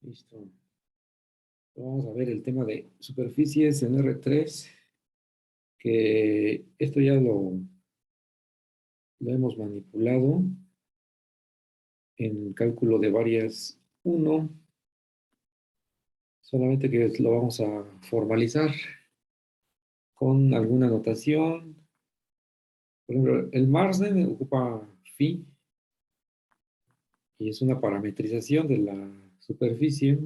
Listo. Vamos a ver el tema de superficies en R3, que esto ya lo hemos manipulado en cálculo de varias 1, solamente que lo vamos a formalizar con alguna notación. Por ejemplo, el margen ocupa phi y es una parametrización de la superficie.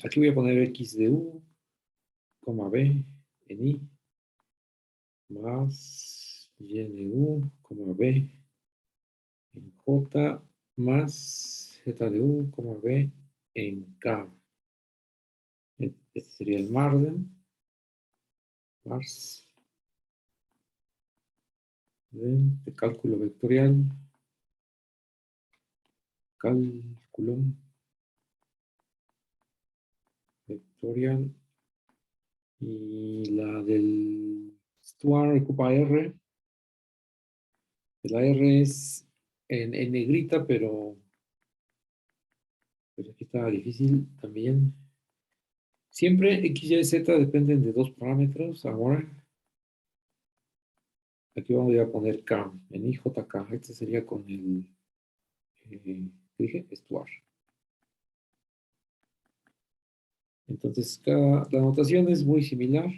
Aquí voy a poner x de u, b en i, más y de u, b en j, más z de u, b en k. Este sería el margen, mars, de cálculo vectorial, cálculo vectorial, y la del Stuart ocupa R. La R es en negrita, pero aquí está difícil también. Siempre X, Y, Z dependen de dos parámetros. Ahora, aquí vamos a poner K, en IJK. Este sería con el, ¿qué dije? Stuart. Entonces, la notación es muy similar.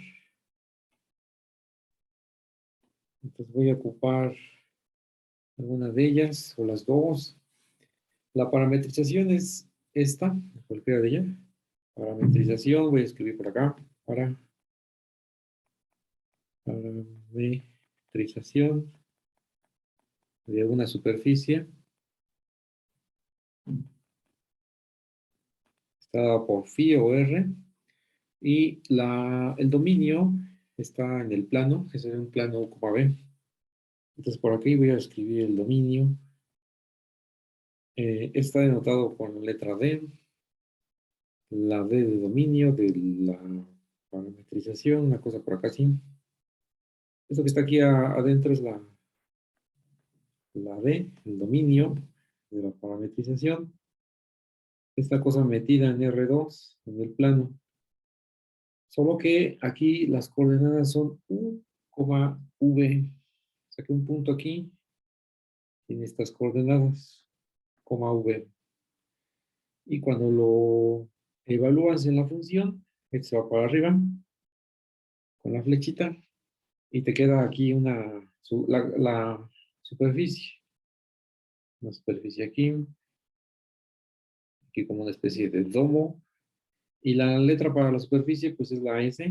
Entonces voy a ocupar alguna de ellas o las dos. La parametrización es esta, cualquiera de ellas. Parametrización, voy a escribir por acá. Parametrización de una superficie. Está por phi o r. Y el dominio está en el plano, que sería un plano como B. Entonces por aquí voy a escribir el dominio. Está denotado con la letra D. La D de dominio de la parametrización, una cosa por acá así. Esto que está aquí adentro es la D, el dominio de la parametrización. Esta cosa metida en R2, en el plano. Solo que aquí las coordenadas son U, V. Saqué un punto aquí, en estas coordenadas, V. Y cuando lo evalúas en la función, este se va para arriba, con la flechita, y te queda aquí la superficie. Una superficie aquí como una especie de domo. Y la letra para la superficie, pues es la S.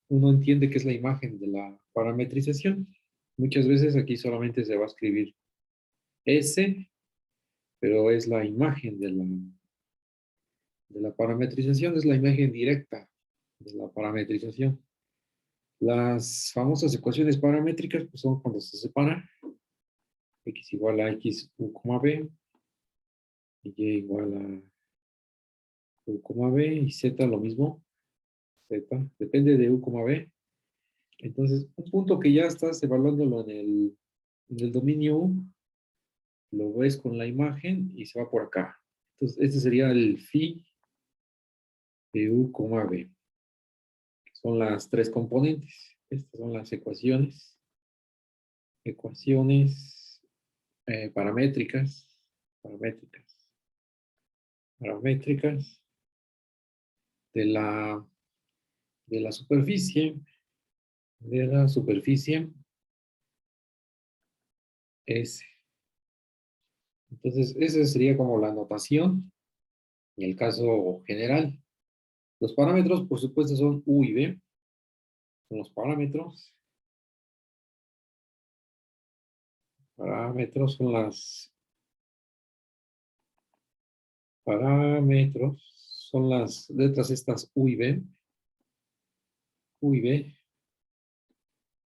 Uno entiende que es la imagen de la parametrización. Muchas veces aquí solamente se va a escribir S, pero es la imagen de la parametrización, es la imagen directa de la parametrización. Las famosas ecuaciones paramétricas pues son cuando se separa x igual a x u, b, y y igual a u, b, y z lo mismo, z, depende de u, b. Entonces, un punto que ya estás evaluándolo en el dominio U, lo ves con la imagen y se va por acá. Entonces, este sería el phi de u, b. Son las tres componentes. Estas son las ecuaciones. Ecuaciones paramétricas. Paramétricas de de la superficie. De la superficie S. Entonces, esa sería como la notación en el caso general. Los parámetros, por supuesto, son U y B. Son los parámetros. Parámetros son las letras estas U y B. U y B.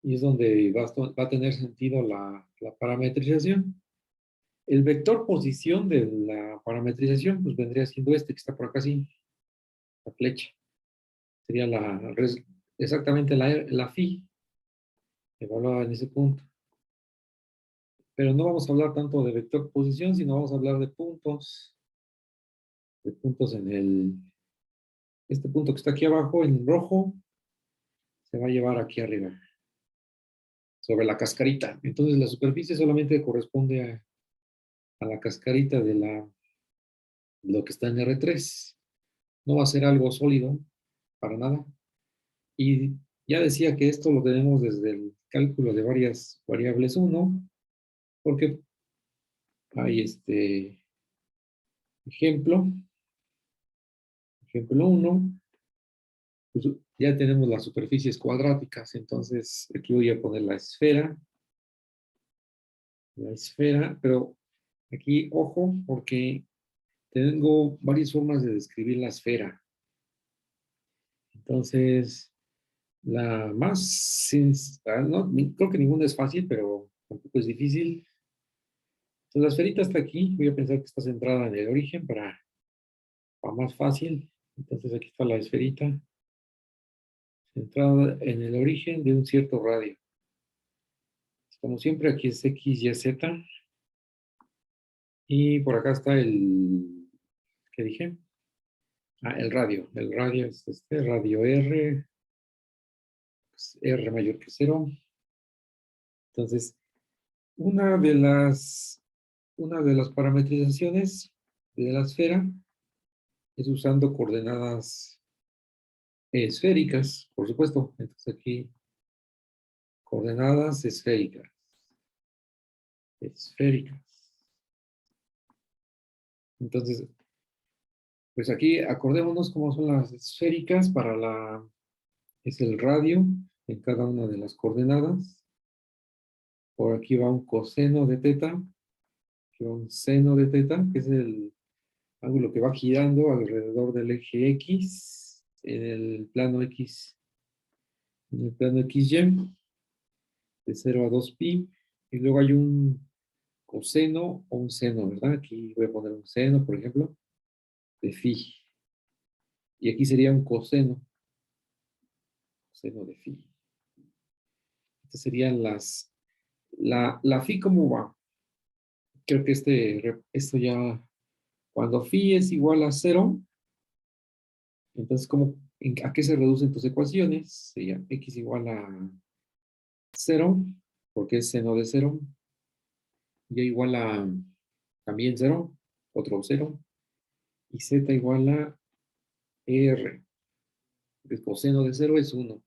Y es donde va a tener sentido la parametrización. El vector posición de la parametrización, pues vendría siendo este que está por acá, así, la flecha. Sería exactamente la phi, evaluada en ese punto. Pero no vamos a hablar tanto de vector posición, sino vamos a hablar de puntos en este punto que está aquí abajo, en rojo, se va a llevar aquí arriba, sobre la cascarita. Entonces la superficie solamente corresponde a la cascarita de lo que está en R3. No va a ser algo sólido, para nada. Y ya decía que esto lo tenemos desde el cálculo de varias variables 1, porque hay ejemplo, ejemplo 1, pues ya tenemos las superficies cuadráticas, entonces aquí voy a poner la esfera, pero aquí, ojo, porque tengo varias formas de describir la esfera. Entonces, la más, no, creo que ninguna es fácil, pero tampoco es difícil. Entonces, la esferita está aquí, voy a pensar que está centrada en el origen para más fácil. Entonces, aquí está la esferita, centrada en el origen de un cierto radio. Como siempre, aquí es X, Y, Z. Y por acá está ¿qué dije? El radio. El radio es radio R, es R mayor que 0. Entonces, una una de las parametrizaciones de la esfera es usando coordenadas esféricas, por supuesto. Entonces aquí, coordenadas esféricas. Esféricas. Entonces, pues aquí acordémonos cómo son las esféricas es el radio en cada una de las coordenadas. Por aquí va un coseno de teta, aquí va un seno de teta, que es el ángulo que va girando alrededor del eje X en el plano X, en el plano XY, de 0 a 2pi, y luego hay un coseno o un seno, ¿verdad? Aquí voy a poner un seno, por ejemplo, de phi, y aquí sería un coseno de phi. Estas serían la phi, ¿cómo va? Creo que esto ya, cuando phi es igual a 0, entonces, ¿a qué se reducen tus ecuaciones? Sería x igual a 0, porque es seno de 0, y igual a también 0, otro 0, y z igual a r. El coseno de 0 es 1.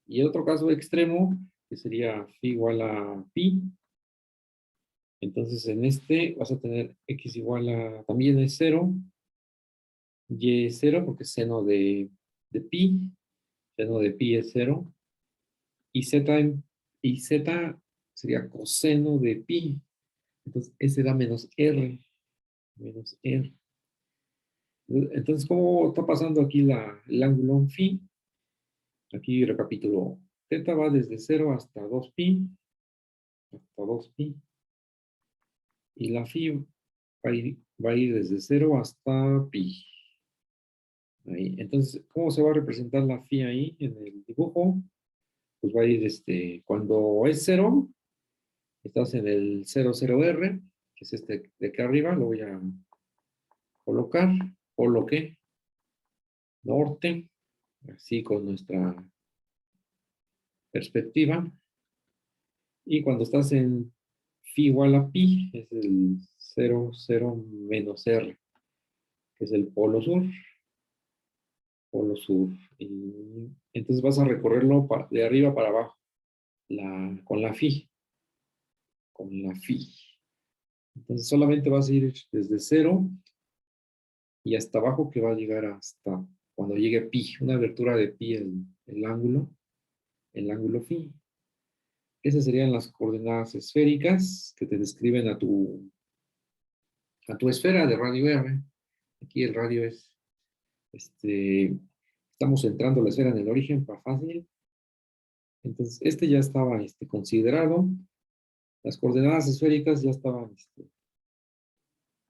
Y el otro caso extremo, que sería phi igual a pi, entonces en este vas a tener x igual a, también es 0, y es 0 porque es pi, seno de pi es 0, y z sería coseno de pi, entonces ese da menos r. Entonces, ¿cómo está pasando aquí el ángulo phi? Aquí recapitulo. Teta va desde 0 hasta 2pi, y la phi va a ir desde 0 hasta pi. Ahí. Entonces, ¿cómo se va a representar la phi ahí en el dibujo? Pues va a ir, cuando es 0, estás en el 00R, que es este de acá arriba, lo voy a colocar, coloqué, norte, así con nuestra perspectiva. Y cuando estás en phi igual a pi, es el 0 menos r, que es el polo sur. Polo sur. Y entonces vas a recorrerlo de arriba para abajo, con la phi. Con la phi. Entonces solamente vas a ir desde 0 y hasta abajo, que va a llegar hasta cuando llegue pi, una abertura de pi, el ángulo phi. Esas serían las coordenadas esféricas que te describen a tu esfera de radio R. Aquí el radio es, estamos centrando la esfera en el origen para fácil. Entonces, ya estaba considerado. Las coordenadas esféricas ya estaban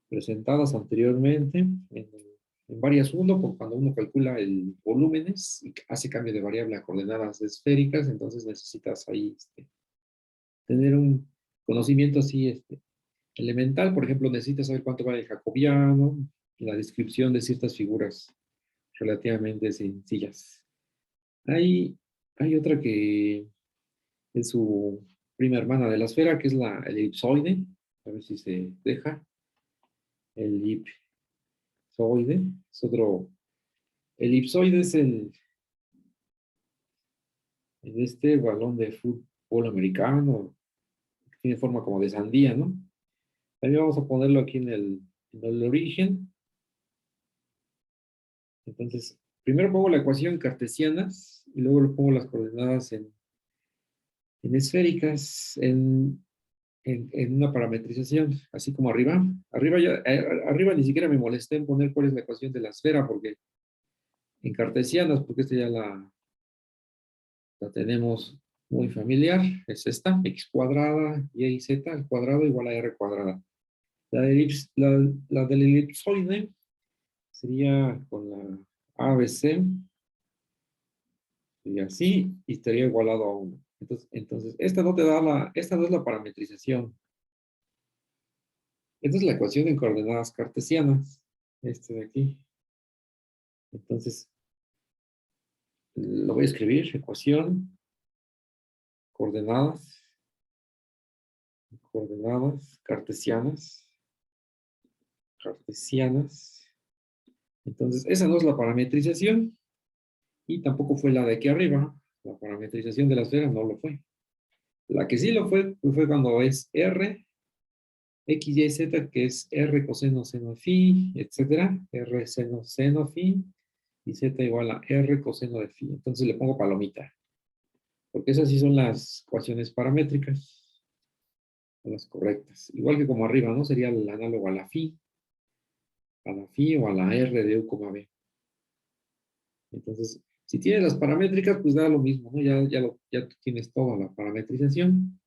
presentadas anteriormente en varias cuando uno calcula el volúmenes y hace cambio de variable a coordenadas esféricas, entonces necesitas ahí tener conocimiento así elemental. Por ejemplo, necesitas saber cuánto vale el jacobiano, la descripción de ciertas figuras relativamente sencillas. Hay otra que es su prima hermana de la esfera, que es la elipsoide. A ver si se deja. Elipsoide. Es otro. Elipsoide es este balón de fútbol americano. Tiene forma como de sandía, ¿no? También vamos a ponerlo aquí en el origen. Entonces, primero pongo la ecuación en cartesianas y luego le pongo las coordenadas en esféricas, en una parametrización, así como arriba. Arriba ni siquiera me molesté en poner cuál es la ecuación de la esfera, porque en cartesianas, porque esta ya la tenemos muy familiar, es esta, x cuadrada y z al cuadrado igual a r cuadrada. La del elipsoide sería con la ABC, y así, y estaría igualado a 1. Entonces, esta no es la parametrización. Esta es la ecuación en coordenadas cartesianas, este de aquí. Entonces, lo voy a escribir, ecuación, coordenadas cartesianas. Entonces, esa no es la parametrización y tampoco fue la de aquí arriba. La parametrización de la esfera no lo fue. La que sí lo fue cuando es R, X, Y, Z, que es R coseno seno phi, etcétera, R seno phi, y Z igual a R coseno de phi. Entonces le pongo palomita, porque esas sí son las ecuaciones paramétricas, son las correctas. Igual que como arriba, ¿no? Sería el análogo a la phi o a la R de U, B. Entonces, si tienes las paramétricas, pues da lo mismo, ¿no? Ya tú tienes toda la parametrización,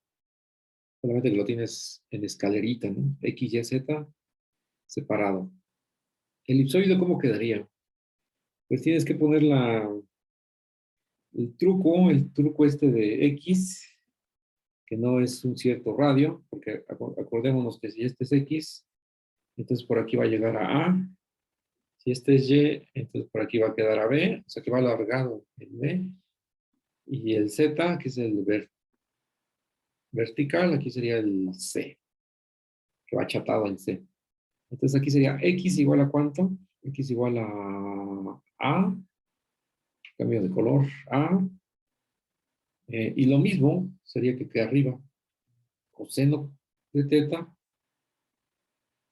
solamente que lo tienes en escalerita, ¿no? X, Y, Z separado. Elipsoide, ¿cómo quedaría? Pues tienes que poner el truco este de X, que no es un cierto radio, porque acordémonos que si este es X, entonces por aquí va a llegar a A. Si este es Y, entonces por aquí va a quedar a B, o sea que va alargado el B. Y el Z, que es el vertical, aquí sería el C, que va achatado en C. Entonces aquí sería X igual a ¿cuánto? X igual a, cambio de color, A. Y lo mismo sería que arriba, coseno de teta,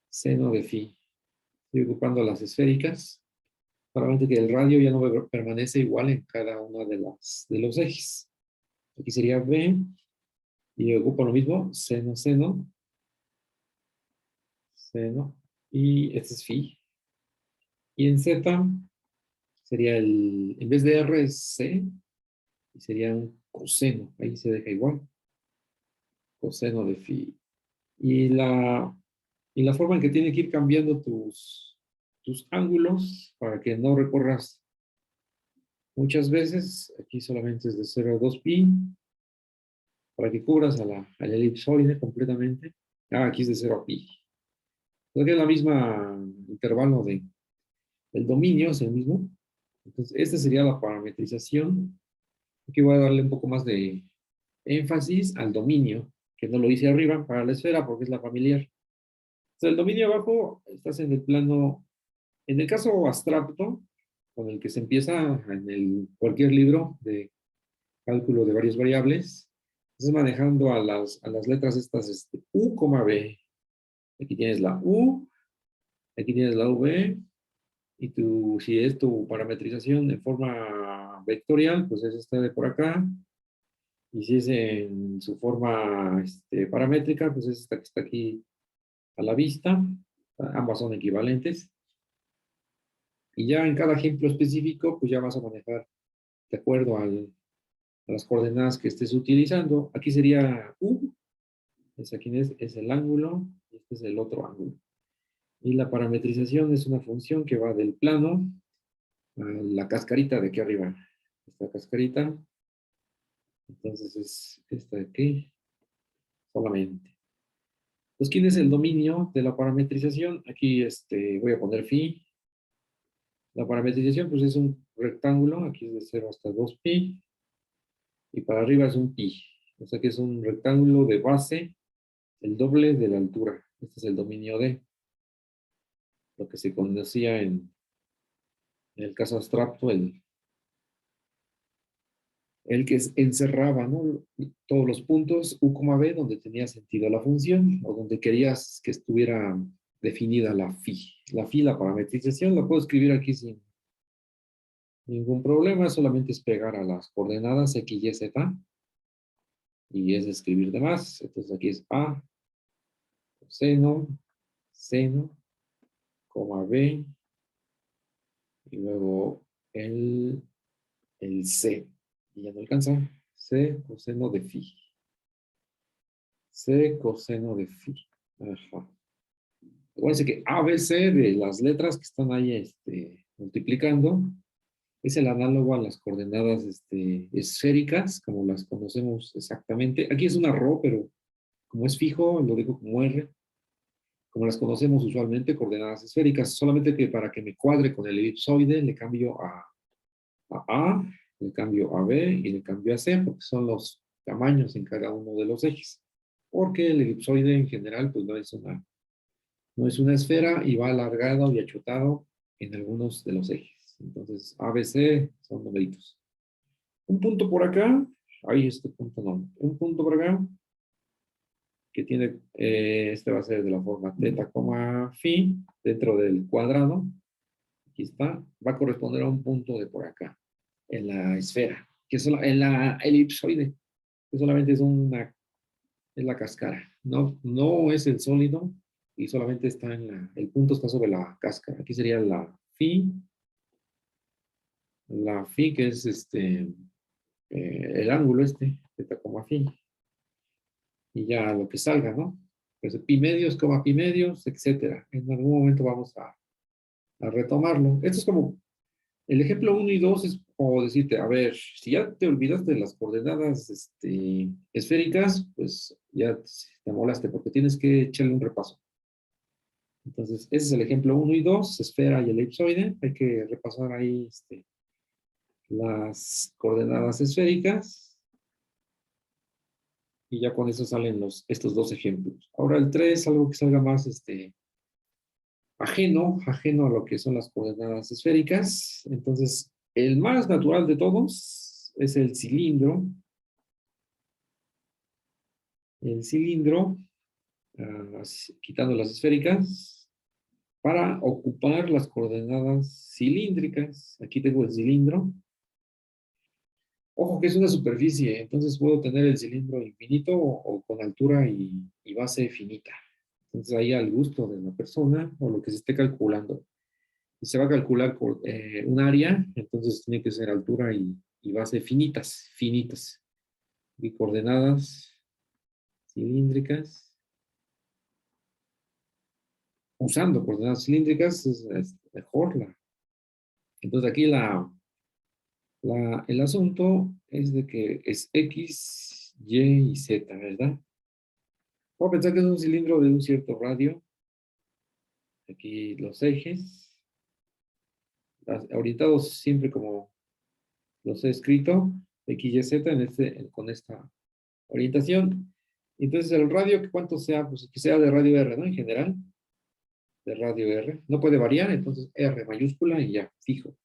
seno de phi. Estoy ocupando las esféricas, solamente que el radio ya no permanece igual en cada una de los ejes. Aquí sería B, y ocupo lo mismo, seno, seno, seno, y este es phi. Y en Z sería en vez de R es C, y sería un coseno, ahí se deja igual, coseno de phi. Y la forma en que tiene que ir cambiando tus ángulos para que no recorras muchas veces, aquí solamente es de 0 a 2pi, para que cubras al elipsoide completamente. Aquí es de 0 a pi. Entonces es la misma intervalo del dominio, es el mismo. Entonces, esta sería la parametrización. Aquí voy a darle un poco más de énfasis al dominio, que no lo hice arriba para la esfera porque es la familiar. Entonces, el dominio abajo, estás en el plano, en el caso abstracto, con el que se empieza en cualquier libro de cálculo de varias variables, estás manejando a las letras estas, U, B. Aquí tienes la U, aquí tienes la V, y si es tu parametrización en forma vectorial, pues es esta de por acá, y si es en su forma paramétrica, pues es esta que está aquí a la vista, ambas son equivalentes, y ya en cada ejemplo específico, pues ya vas a manejar de acuerdo a las coordenadas que estés utilizando. Aquí sería U, aquí es el ángulo, y este es el otro ángulo. Y la parametrización es una función que va del plano a la cascarita de aquí arriba. Esta cascarita, entonces es esta de aquí, solamente. Pues, ¿quién es el dominio de la parametrización? Aquí voy a poner phi. La parametrización pues es un rectángulo, aquí es de 0 hasta 2pi, y para arriba es un pi. O sea que es un rectángulo de base, el doble de la altura. Este es el dominio de lo que se conocía en el caso abstracto, el que encerraba, ¿no?, todos los puntos u, b, donde tenía sentido la función, o donde querías que estuviera definida la phi. La parametrización, la puedo escribir aquí sin ningún problema, solamente es pegar a las coordenadas x, y, z, y es escribir de más. Entonces aquí es a, coseno, seno, coma b, y luego el c. Y ya no alcanza. C coseno de phi. C coseno de phi. Ajá. Acuérdense que A, B, C de las letras que están ahí multiplicando es el análogo a las coordenadas esféricas, como las conocemos exactamente. Aquí es una ρ, pero como es fijo, lo digo como R, como las conocemos usualmente, coordenadas esféricas, solamente que para que me cuadre con el elipsoide le cambio a, le cambio a B y le cambio a C, porque son los tamaños en cada uno de los ejes. Porque el elipsoide en general pues no es una esfera y va alargado y achotado en algunos de los ejes. Entonces, A, B, C son numeritos. Un punto por acá, ahí este punto no, un punto por acá, que tiene, va a ser de la forma teta, phi, dentro del cuadrado, aquí está, va a corresponder a un punto de por acá, en la esfera, que es en la elipsoide, que solamente es la cáscara, no es el sólido, y solamente está el punto está sobre la cáscara. Aquí sería la phi que es el ángulo teta, phi, y ya lo que salga, ¿no? Pues pi medios, pi medios, etcétera. En algún momento vamos a retomarlo. Esto es como, el ejemplo 1 y 2 es como decirte, a ver, si ya te olvidaste de las coordenadas esféricas, pues ya te molaste, porque tienes que echarle un repaso. Entonces, ese es el ejemplo 1 y 2, esfera y elipsoide. Hay que repasar ahí las coordenadas esféricas. Y ya con eso salen estos dos ejemplos. Ahora el 3, algo que salga más ajeno a lo que son las coordenadas esféricas. Entonces, el más natural de todos es el cilindro. El cilindro, quitando las esféricas, para ocupar las coordenadas cilíndricas. Aquí tengo el cilindro. Ojo que es una superficie, entonces puedo tener el cilindro infinito o con altura y base finita. Entonces ahí al gusto de la persona o lo que se esté calculando. Y se va a calcular un área, entonces tiene que ser altura y base finitas. Y coordenadas cilíndricas. Usando coordenadas cilíndricas es mejor. Entonces aquí el asunto es de que es X, Y y Z, ¿verdad? Voy a pensar que es un cilindro de un cierto radio. Aquí los ejes, orientados siempre como los he escrito, X, Y, Z, con esta orientación. Entonces el radio, ¿cuánto sea? Pues que sea de radio R, ¿no? En general, de radio R. No puede variar, entonces R mayúscula y ya, fijo.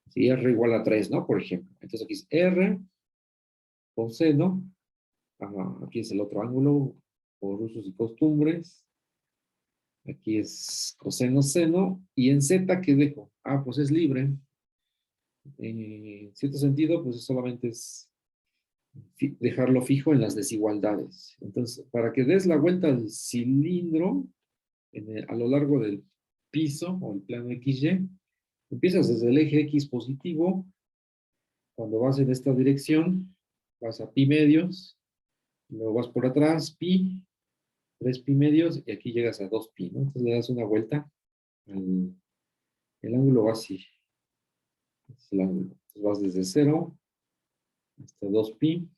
Si R igual a 3, ¿no? Por ejemplo. Entonces aquí es R, coseno, aquí es el otro ángulo, por usos y costumbres. Aquí es coseno, seno. Y en Z, ¿qué dejo? Pues es libre. En cierto sentido, pues solamente es dejarlo fijo en las desigualdades. Entonces, para que des la vuelta al cilindro a lo largo del piso o el plano XY, empiezas desde el eje X positivo. Cuando vas en esta dirección, vas a pi medios, luego vas por atrás, pi, 3 pi medios, y aquí llegas a 2 pi, ¿no? Entonces le das una vuelta, el ángulo va así, es el ángulo. Entonces vas desde 0 hasta 2 pi,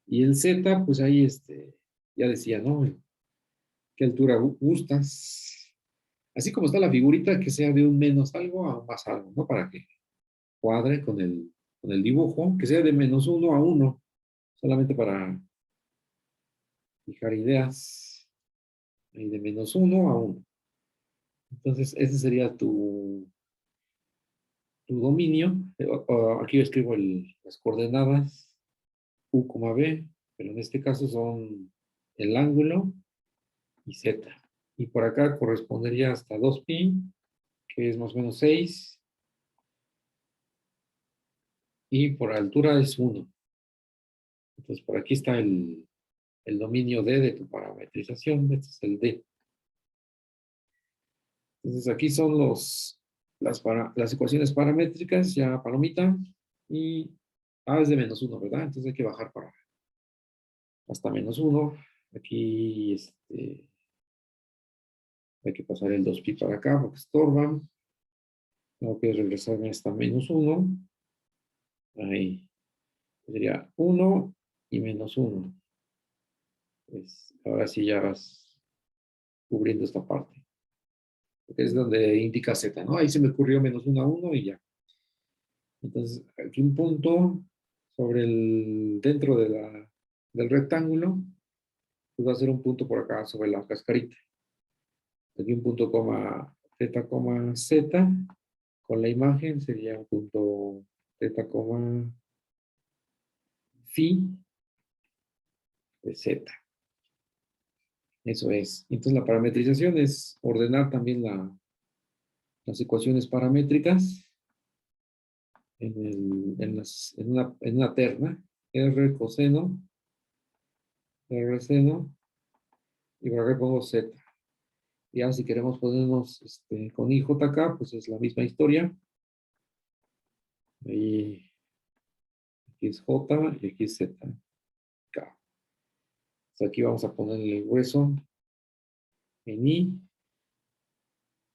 y el z, pues ahí ya decía, ¿no? qué altura gustas. Así como está la figurita, que sea de un menos algo a un más algo, ¿no? Para que cuadre con el dibujo, que sea de -1 a 1, solamente para fijar ideas. Y de -1 a 1. Entonces, ese sería tu dominio. Aquí yo escribo las coordenadas U, B, pero en este caso son el ángulo y Z. Y por acá correspondería hasta 2pi, que es más o menos 6, y por altura es 1. Entonces, por aquí está el dominio D de tu parametrización. Este es el D. Entonces, aquí son las ecuaciones paramétricas, ya palomita, y A es de -1, ¿verdad? Entonces hay que bajar para hasta -1. Aquí hay que pasar el 2pi para acá porque estorba. Tengo que regresarme hasta -1. Ahí sería 1 y -1. Pues ahora sí ya vas cubriendo esta parte. Porque es donde indica Z, ¿no? Ahí se me ocurrió -1 a 1 y ya. Entonces, aquí un punto sobre dentro del rectángulo, pues va a ser un punto por acá sobre la cascarita. Aquí un punto coma z, con la imagen sería un punto z, phi de z. Eso es. Entonces la parametrización es ordenar también las ecuaciones paramétricas en una terna. R coseno, R seno, y por acá pongo z. Ya si queremos ponernos con IJK, pues es la misma historia. Ahí, aquí es J y aquí es Z. K. Entonces aquí vamos a ponerle el grueso en I,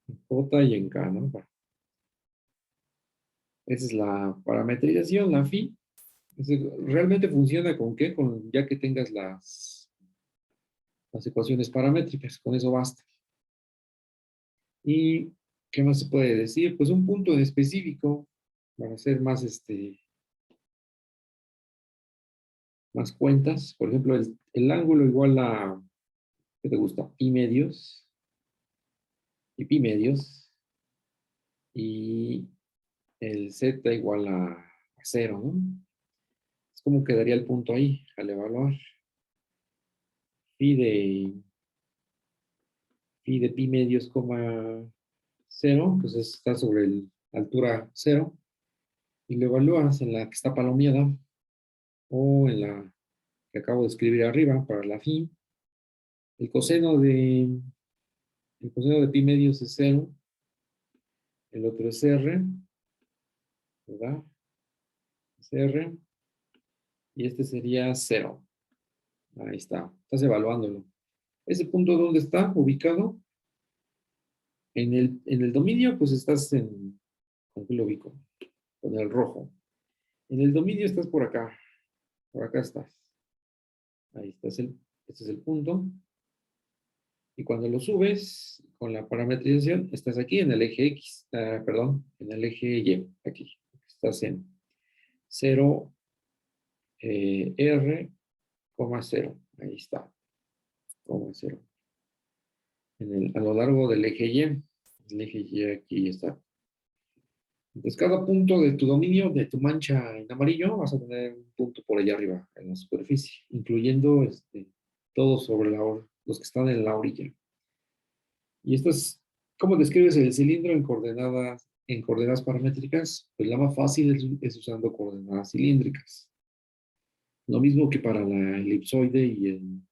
en J y en K, ¿no? Bueno, esa es la parametrización, la phi. ¿Realmente funciona con qué? Ya que tengas las ecuaciones paramétricas, con eso basta. ¿Y qué más se puede decir? Pues un punto en específico, para hacer más cuentas. Por ejemplo, el ángulo igual a, ¿qué te gusta? Pi medios. Y pi medios. Y el z igual a 0, ¿no? Es como quedaría el punto ahí al evaluar. Pi de, pi medios, 0, pues está sobre la altura 0. Y lo evalúas en la que está palomeada o en la que acabo de escribir arriba para la phi. El coseno de, el coseno de pi medios es 0. El otro es r, ¿verdad? Es r. Y este sería 0. Ahí está. Estás evaluándolo. Ese punto, ¿dónde está ubicado? En el dominio, pues estás ¿con qué lo ubico? Con el rojo. En el dominio estás por acá estás. Ahí estás, este es el punto. Y cuando lo subes con la parametrización, estás aquí en el eje X, perdón, en el eje Y, aquí. Estás en 0, R, 0. Ahí está, 0. A lo largo del eje Y, el eje Y aquí está. Entonces, cada punto de tu dominio, de tu mancha en amarillo, vas a tener un punto por allá arriba, en la superficie, incluyendo todos sobre los que están en la orilla. Y esto es, ¿cómo describes el cilindro en coordenadas paramétricas? Pues la más fácil es usando coordenadas cilíndricas. Lo mismo que para la elipsoide y el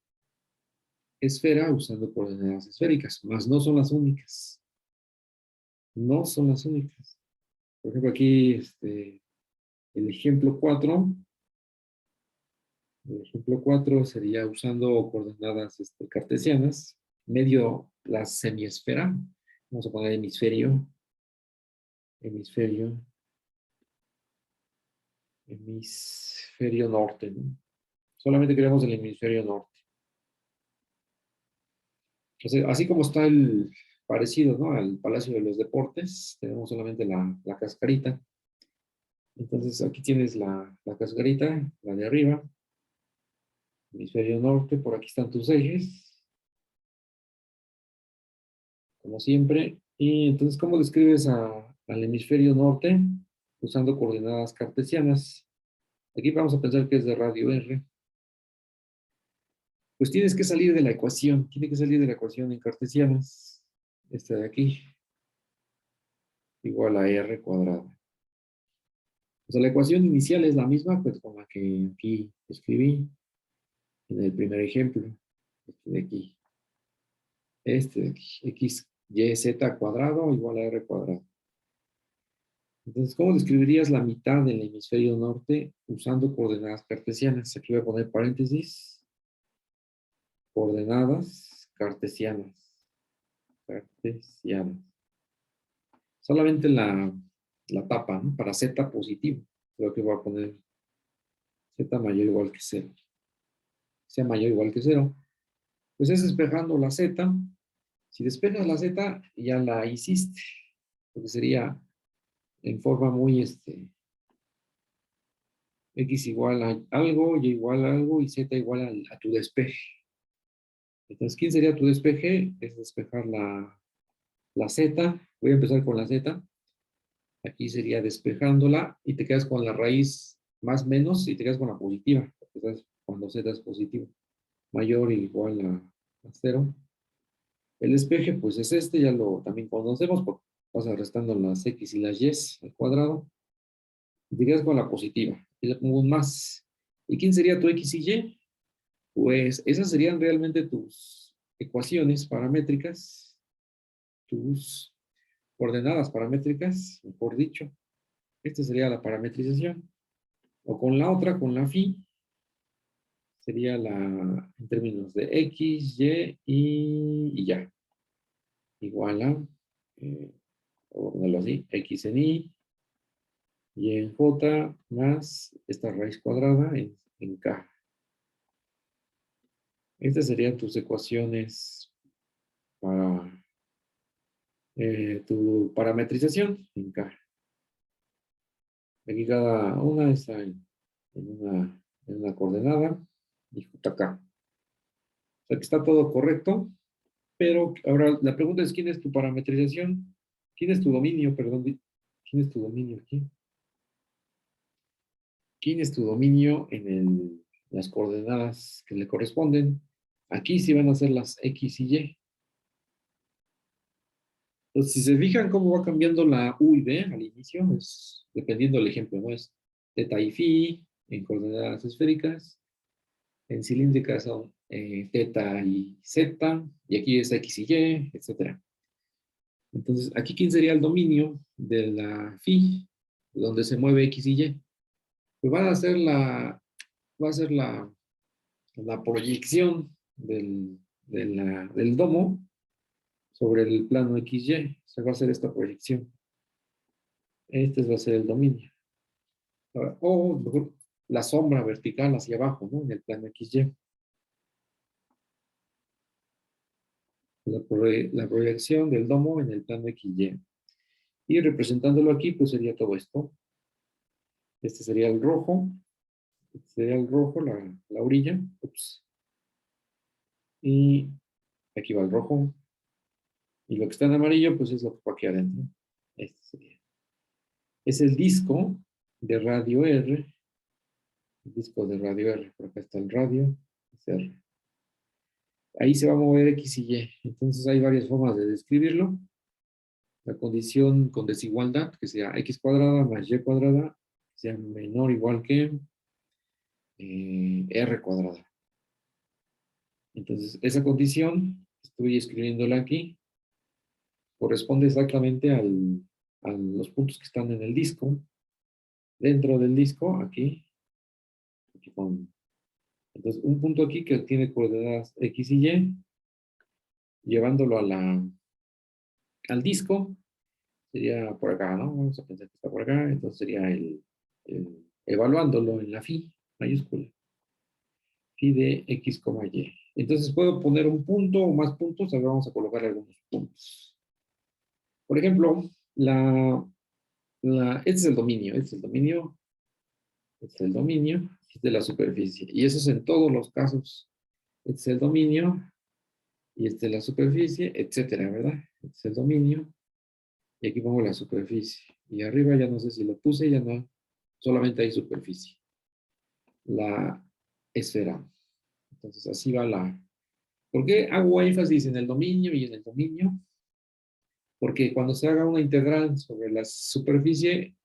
esfera, usando coordenadas esféricas, más no son las únicas. No son las únicas. Por ejemplo, aquí, el ejemplo 4. El ejemplo 4 sería usando coordenadas cartesianas, medio la semiesfera. Vamos a poner hemisferio, hemisferio, hemisferio norte, ¿no? Solamente queremos el hemisferio norte. O sea, así como está el parecido, ¿no? Al Palacio de los Deportes, tenemos solamente la cascarita. Entonces aquí tienes la cascarita, la de arriba, hemisferio norte, por aquí están tus ejes, como siempre. Y entonces, ¿cómo describes al hemisferio norte? Usando coordenadas cartesianas. Aquí vamos a pensar que es de radio R. Pues tienes que salir de la ecuación, tiene que salir de la ecuación en cartesianas. Esta de aquí, igual a R cuadrada. O sea, la ecuación inicial es la misma, pues con la que aquí escribí en el primer ejemplo. Este de aquí. Este de aquí. X, Y, Z cuadrado igual a R cuadrado. Entonces, ¿cómo describirías la mitad del hemisferio norte usando coordenadas cartesianas? Aquí voy a poner paréntesis. Coordenadas cartesianas. Cartesianas. Solamente la tapa, ¿no? Para Z positivo. Creo que voy a poner Z mayor o igual que 0. Sea mayor o igual que 0. Pues es despejando la Z. Si despejas la Z, ya la hiciste. Porque sería en forma muy, X igual a algo, Y igual a algo y Z igual a tu despeje. Entonces, ¿quién sería tu despeje? Es despejar la Z. Voy a empezar con la Z. Aquí sería despejándola y te quedas con la raíz más menos y te quedas con la positiva. Cuando Z es positivo. Mayor o igual a 0. El despeje, pues es este, ya lo también conocemos, porque vas restando las X y las Y al cuadrado. Y te quedas con la positiva. Y le pongo un más. ¿Y quién sería tu X y Y? Pues esas serían realmente tus ecuaciones paramétricas, tus coordenadas paramétricas, mejor dicho. Esta sería la parametrización. O con la otra, con la phi, sería en términos de X, y ya. Igual a, o ponerlo así, X en Y en J, más esta raíz cuadrada en K. Estas serían tus ecuaciones para tu parametrización en K. Aquí cada una está en una coordenada y JK. O sea que está todo correcto, pero ahora la pregunta es: ¿quién es tu parametrización? ¿Quién es tu dominio? Perdón, ¿quién es tu dominio aquí? ¿Quién es tu dominio en las coordenadas que le corresponden? Aquí sí van a ser las X y Y. Entonces, si se fijan cómo va cambiando la U y B al inicio, es dependiendo del ejemplo, ¿no? Es teta y phi en coordenadas esféricas, en cilíndricas son teta y z, y aquí es X y Y, etc. Entonces, aquí, ¿quién sería el dominio de la phi, donde se mueve X y Y? Pues va a ser la proyección del domo sobre el plano XY. Se va a hacer esta proyección. Este va a ser el dominio. O mejor, la sombra vertical hacia abajo, ¿no? En el plano XY. La proyección del domo en el plano XY. Y representándolo aquí, pues sería todo esto. Este sería el rojo. Este sería el rojo, la orilla. Ups. Y aquí va el rojo. Y lo que está en amarillo, pues es lo que va aquí adentro. Este sería. Es el disco de radio R. El disco de radio R. Por acá está el radio. Es R. Ahí se va a mover X y Y. Entonces hay varias formas de describirlo. La condición con desigualdad, que sea X cuadrada más Y cuadrada, sea menor o igual que R cuadrada. Entonces, esa condición, estoy escribiéndola aquí, corresponde exactamente a los puntos que están en el disco. Dentro del disco, aquí entonces, un punto aquí que tiene coordenadas X y Y, llevándolo al disco, sería por acá, ¿no? Vamos a pensar que está por acá, entonces sería evaluándolo en la phi mayúscula, phi de X, Y. Entonces puedo poner un punto o más puntos. Ahora vamos a colocar algunos puntos. Por ejemplo, este es el dominio, este es el dominio, este es el dominio, este es de la superficie. Y eso es en todos los casos. Este es el dominio, y este es la superficie, etcétera, ¿verdad? Este es el dominio, y aquí pongo la superficie. Y arriba ya no sé si lo puse, ya no, solamente hay superficie. La esfera. Entonces así va la... ¿Por qué hago énfasis en el dominio y en el dominio? Porque cuando se haga una integral sobre la superficie,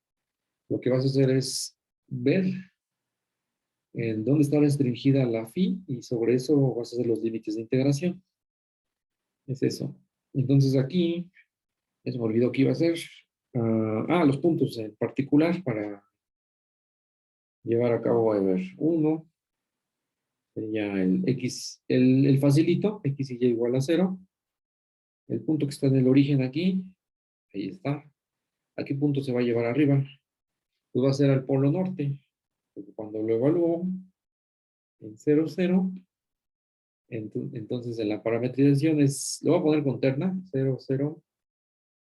lo que vas a hacer es ver en dónde está restringida la phi y sobre eso vas a hacer los límites de integración. Es eso. Entonces aquí, se me olvidó que iba a hacer. Los puntos en particular para llevar a cabo, a ver, uno sería el x, el facilito, x y y igual a 0. El punto que está en el origen aquí, ahí está. ¿A qué punto se va a llevar arriba? Pues va a ser al polo norte, porque cuando lo evalúo en 0, 0, entonces en la parametrización lo voy a poner con terna, 0, 0,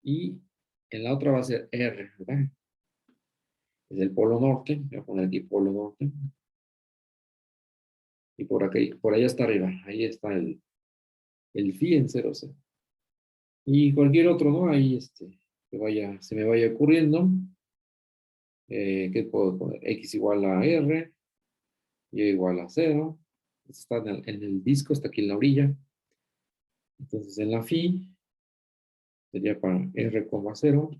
y en la otra va a ser R, ¿verdad? Es el polo norte, voy a poner aquí polo norte, y por aquí, por allá está arriba, ahí está el phi en 0, 0. Y cualquier otro, ¿no? Ahí se me vaya ocurriendo. ¿Qué puedo poner? X igual a R, Y igual a 0. Está en el disco, está aquí en la orilla. Entonces en la phi sería para R, 0.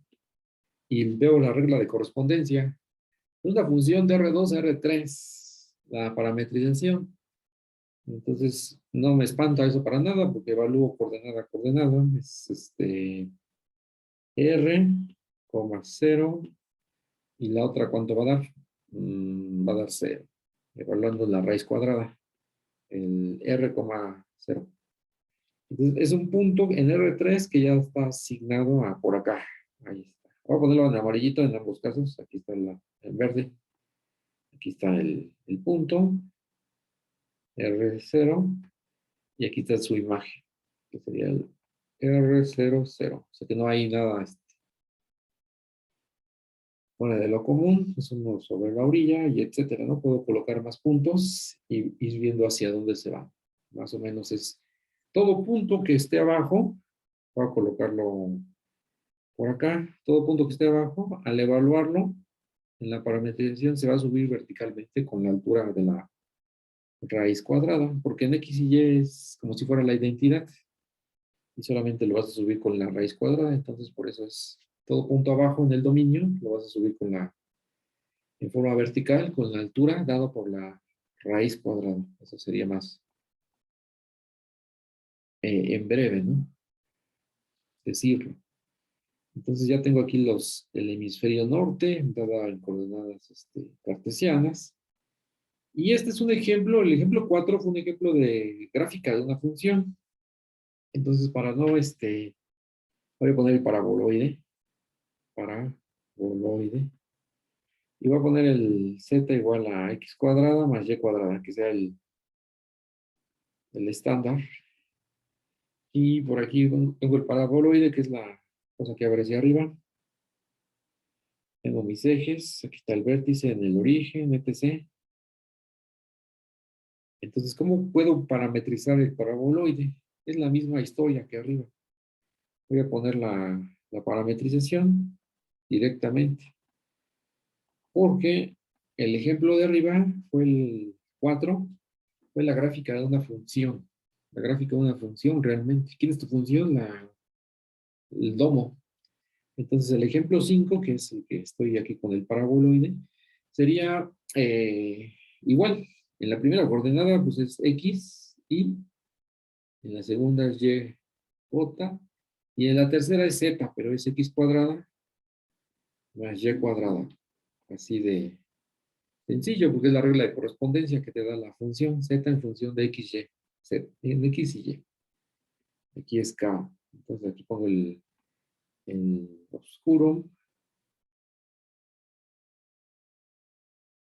Y veo la regla de correspondencia. Es la función de R2 a R3, la parametrización. Entonces no me espanta eso para nada porque evalúo coordenada a coordenada. Es R, 0. Y la otra, ¿cuánto va a dar? Va a dar 0. Evaluando la raíz cuadrada. El R, 0. Entonces, es un punto en R3 que ya está asignado a por acá. Ahí está. Voy a ponerlo en amarillito en ambos casos. Aquí está en verde. Aquí está el punto. R0. Y aquí está su imagen. Que sería el R00. O sea que no hay nada fuera de lo común. Es uno sobre la orilla y etcétera. No puedo colocar más puntos y ir viendo hacia dónde se va. Más o menos es todo punto que esté abajo. Voy a colocarlo por acá, todo punto que esté abajo, al evaluarlo en la parametrización se va a subir verticalmente con la altura de la raíz cuadrada, porque en X y Y es como si fuera la identidad y solamente lo vas a subir con la raíz cuadrada, entonces por eso es todo punto abajo en el dominio, lo vas a subir en forma vertical con la altura dado por la raíz cuadrada. Eso sería más en breve, ¿no? Decirlo. Entonces ya tengo aquí el hemisferio norte, dada en coordenadas cartesianas. Y este es un ejemplo, el ejemplo 4 fue un ejemplo de gráfica de una función. Entonces, para no, voy a poner el paraboloide, y voy a poner el z igual a x cuadrada más y cuadrada, que sea el estándar. Y por aquí tengo el paraboloide, que es la cosa que abre hacia arriba. Tengo mis ejes, aquí está el vértice en el origen, etc. Entonces, ¿cómo puedo parametrizar el paraboloide? Es la misma historia que arriba. Voy a poner la parametrización directamente, porque el ejemplo de arriba fue el 4, fue la gráfica de una función. La gráfica de una función realmente. ¿Quién es tu función? El domo. Entonces el ejemplo 5, que es el que estoy aquí con el paraboloide, sería igual. En la primera coordenada pues es x, y en la segunda es y, j, y en la tercera es z, pero es x cuadrada más y cuadrada. Así de sencillo, porque es la regla de correspondencia que te da la función z en función de x, y. Z, en x y y. Aquí es k. Entonces aquí pongo el oscuro.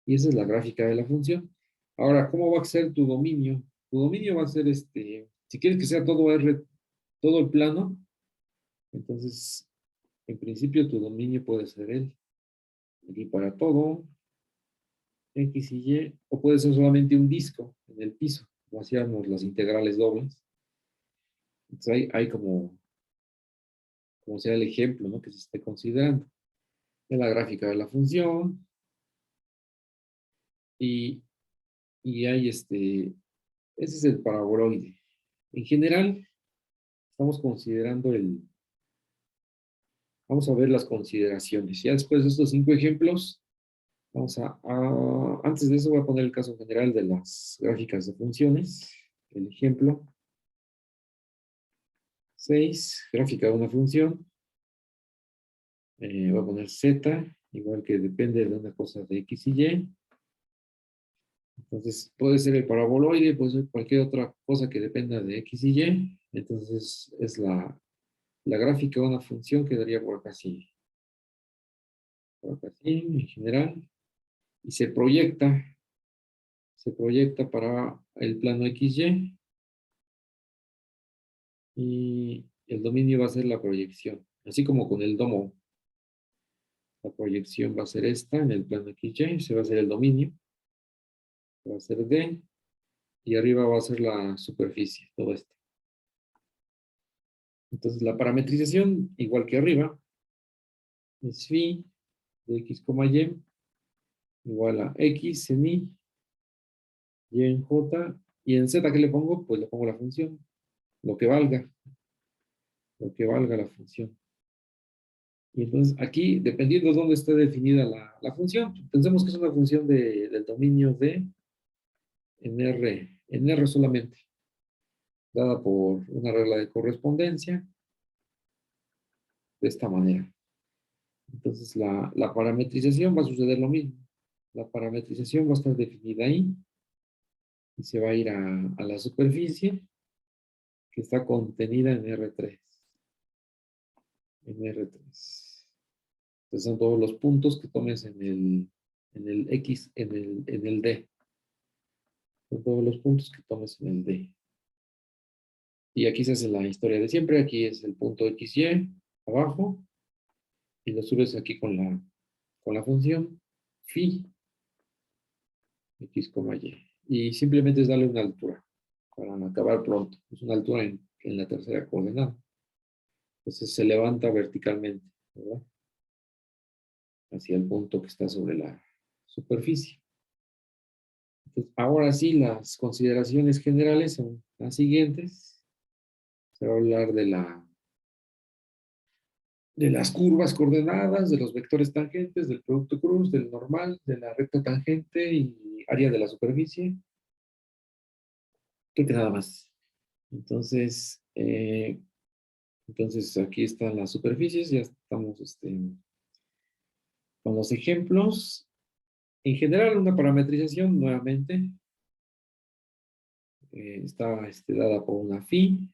Y esa es la gráfica de la función. Ahora, ¿cómo va a ser tu dominio? Tu dominio va a ser si quieres que sea todo R, todo el plano, entonces, en principio tu dominio puede ser el, aquí para todo, X y Y, o puede ser solamente un disco en el piso, como hacíamos las integrales dobles. Entonces hay como sea el ejemplo, ¿no? Que se esté considerando. En la gráfica de la función, y, y hay ese es el paraboloide. En general, estamos considerando vamos a ver las consideraciones. Ya después de estos 5 ejemplos, antes de eso voy a poner el caso general de las gráficas de funciones. El ejemplo 6, gráfica de una función. Voy a poner z, igual que depende de una cosa de x y y. Entonces, puede ser el paraboloide, puede ser cualquier otra cosa que dependa de x y y. Entonces, es la gráfica de una función quedaría por acá así, en general. Y se proyecta para el plano XY. Y el dominio va a ser la proyección. Así como con el domo. La proyección va a ser esta en el plano XY. Se va a hacer el dominio. Va a ser D. Y arriba va a ser la superficie. Todo esto. Entonces la parametrización, igual que arriba, es phi de x, y igual a x en y en j. Y en z, ¿qué le pongo? Pues le pongo la función. Lo que valga. Lo que valga la función. Y entonces aquí, dependiendo de dónde esté definida la función, pensemos que es una función del dominio de en R solamente, dada por una regla de correspondencia, de esta manera. Entonces la parametrización va a suceder lo mismo. La parametrización va a estar definida ahí y se va a ir a la superficie que está contenida en R3. En R3. Entonces son todos los puntos que tomes en el X, en el D. Son todos los puntos que tomes en el D. Y aquí se hace la historia de siempre. Aquí es el punto XY abajo. Y lo subes aquí con la función phi x, y. Y simplemente es darle una altura para acabar pronto. Es una altura en la tercera coordenada. Entonces se levanta verticalmente, ¿verdad? Hacia el punto que está sobre la superficie. Entonces, ahora sí, las consideraciones generales son las siguientes. Se va a hablar de las curvas coordenadas, de los vectores tangentes, del producto cruz, del normal, de la recta tangente y área de la superficie. Creo que nada más. Entonces aquí están las superficies, ya estamos con los ejemplos. En general, una parametrización, nuevamente, está dada por una phi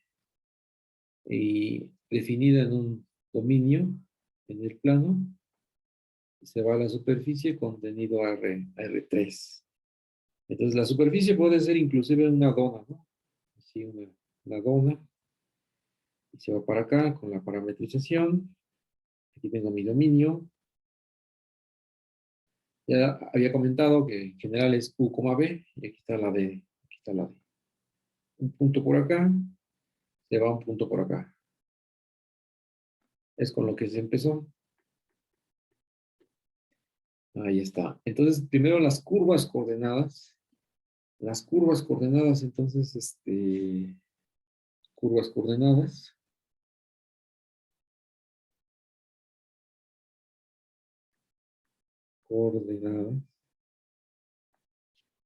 y definida en un dominio en el plano. Se va a la superficie contenido a R3. Entonces la superficie puede ser inclusive una dona, ¿no? Así una dona. Y se va para acá con la parametrización. Aquí tengo mi dominio. Ya había comentado que en general es U, B. Y aquí está la D. Aquí está la D. Un punto por acá. Se va un punto por acá. Es con lo que se empezó. Ahí está. Entonces, primero las curvas coordenadas. Las curvas coordenadas, entonces, curvas coordenadas. Coordenadas.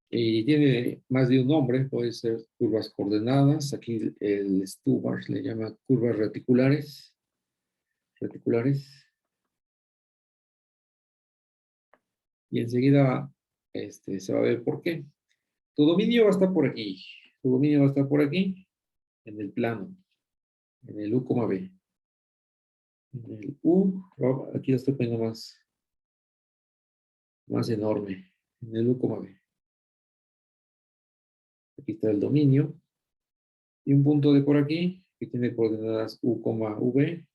Y tiene más de un nombre, puede ser curvas coordenadas. Aquí el Stubbart le llama curvas reticulares. Reticulares. Y enseguida se va a ver por qué. Tu dominio va a estar por aquí. Tu dominio va a estar por aquí, en el plano, en el U, B. En el U, aquí lo estoy poniendo más enorme. En el U, B. Aquí está el dominio. Y un punto de por aquí, que tiene coordenadas U, V,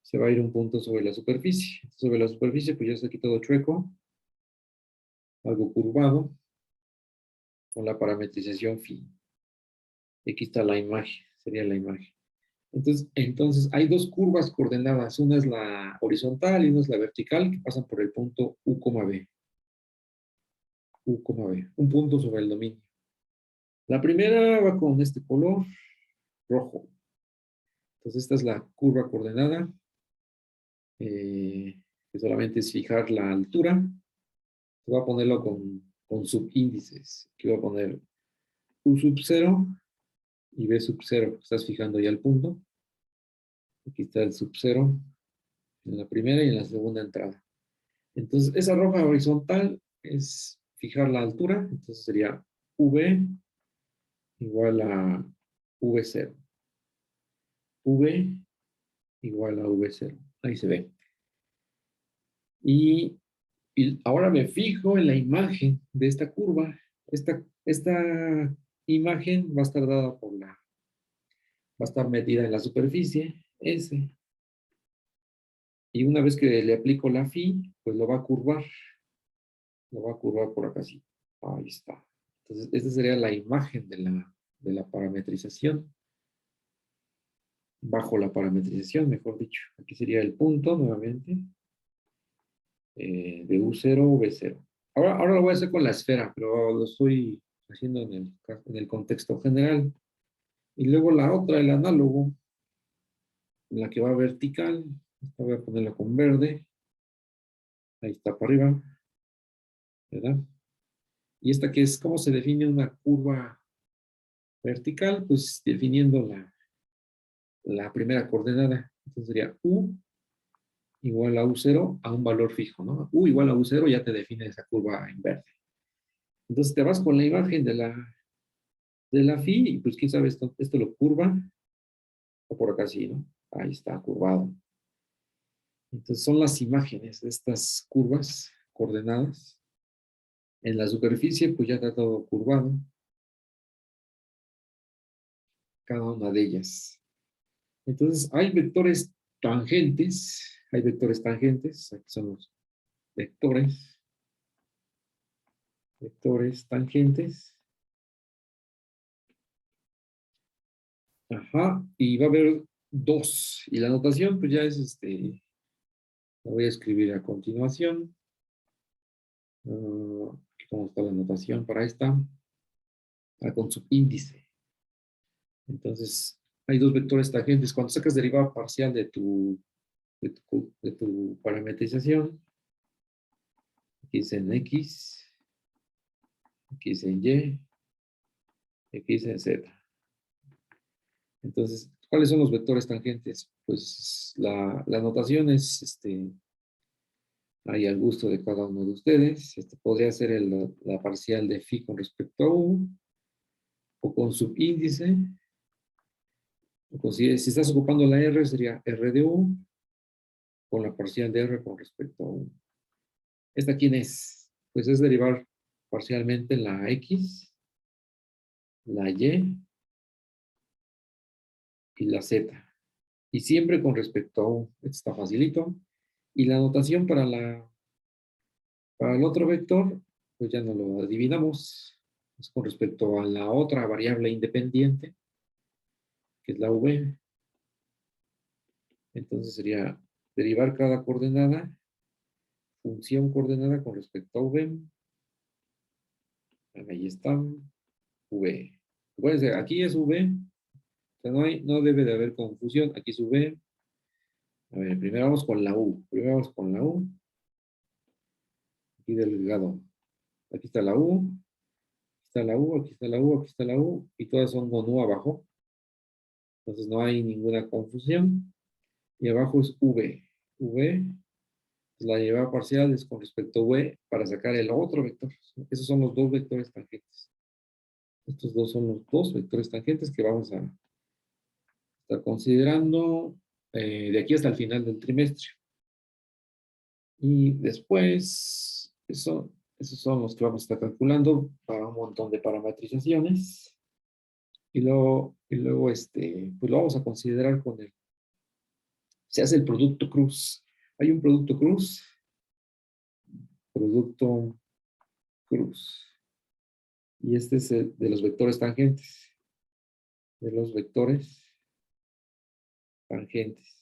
se va a ir un punto sobre la superficie. Sobre la superficie, pues ya está aquí todo chueco, algo curvado, con la parametrización phi. Y aquí está la imagen, sería la imagen. Entonces, hay dos curvas coordenadas. Una es la horizontal y una es la vertical, que pasan por el punto U, B. U, B. Un punto sobre el dominio. La primera va con este color rojo. Entonces, esta es la curva coordenada, que solamente es fijar la altura. Voy a ponerlo con subíndices. Aquí voy a poner U sub 0 y B sub 0. Estás fijando ya el punto. Aquí está el sub 0 en la primera y en la segunda entrada. Entonces, esa roja horizontal es fijar la altura. Entonces sería V igual a V0. V igual a V0. Ahí se ve. Y ahora me fijo en la imagen de esta curva. Esta imagen va a estar dada por va a estar metida en la superficie S. Y una vez que le aplico la phi, pues lo va a curvar. Lo va a curvar por acá así. Ahí está. Entonces, esta sería la imagen de la parametrización. Bajo la parametrización, mejor dicho. Aquí sería el punto nuevamente. De U0, V0. Ahora lo voy a hacer con la esfera, pero lo estoy haciendo en el contexto general. Y luego la otra, el análogo, la que va vertical. Esta voy a ponerla con verde. Ahí está para arriba. ¿Verdad? Y esta que es, ¿cómo se define una curva vertical? Pues definiendo la primera coordenada. Entonces sería U igual a U0 a un valor fijo, ¿no? U igual a U0 ya te define esa curva en verde. Entonces te vas con la imagen de la phi y pues quién sabe, esto lo curva o por acá sí, ¿no? Ahí está curvado. Entonces son las imágenes de estas curvas coordenadas. En la superficie pues ya está todo curvado. Cada una de ellas. Entonces hay vectores tangentes. Hay vectores tangentes. Aquí son los vectores. Vectores tangentes. Ajá. Y va a haber dos. Y la notación pues ya es la voy a escribir a continuación. ¿Cómo está la notación para esta? Con su índice. Entonces, hay dos vectores tangentes. Cuando sacas derivada parcial de tu parametrización, aquí es en X, aquí es en Y, aquí es en Z. Entonces, ¿cuáles son los vectores tangentes? Pues la notación es ahí al gusto de cada uno de ustedes. Podría ser la parcial de phi con respecto a U, o con subíndice, o si estás ocupando la R, sería R de U, con la parcial de R con respecto a U. ¿Esta quién es? Pues es derivar parcialmente la X, la Y y la Z. Y siempre con respecto a U. Esto está facilito. Y la notación para el otro vector, pues ya no lo adivinamos. Es con respecto a la otra variable independiente, que es la V. Entonces sería derivar cada coordenada, función coordenada con respecto a V. Ahí está, V. Acuérdense, aquí es V. O sea, no debe de haber confusión. Aquí es V. A ver, primero vamos con la U. Primero vamos con la U. Aquí del lado. Aquí está la U. Aquí está la U, aquí está la U, aquí está la U. Y todas son con U abajo. Entonces no hay ninguna confusión. Y abajo es V. V, pues la lleva parcial es con respecto a V para sacar el otro vector. Esos son los dos vectores tangentes. Estos dos son los dos vectores tangentes que vamos a estar considerando de aquí hasta el final del trimestre. Y después, eso Esos son los que vamos a estar calculando para un montón de parametrizaciones. Y luego pues lo vamos a considerar con el, se hace el producto cruz. Hay un producto cruz, producto cruz. Y este es el de los vectores tangentes. De los vectores tangentes.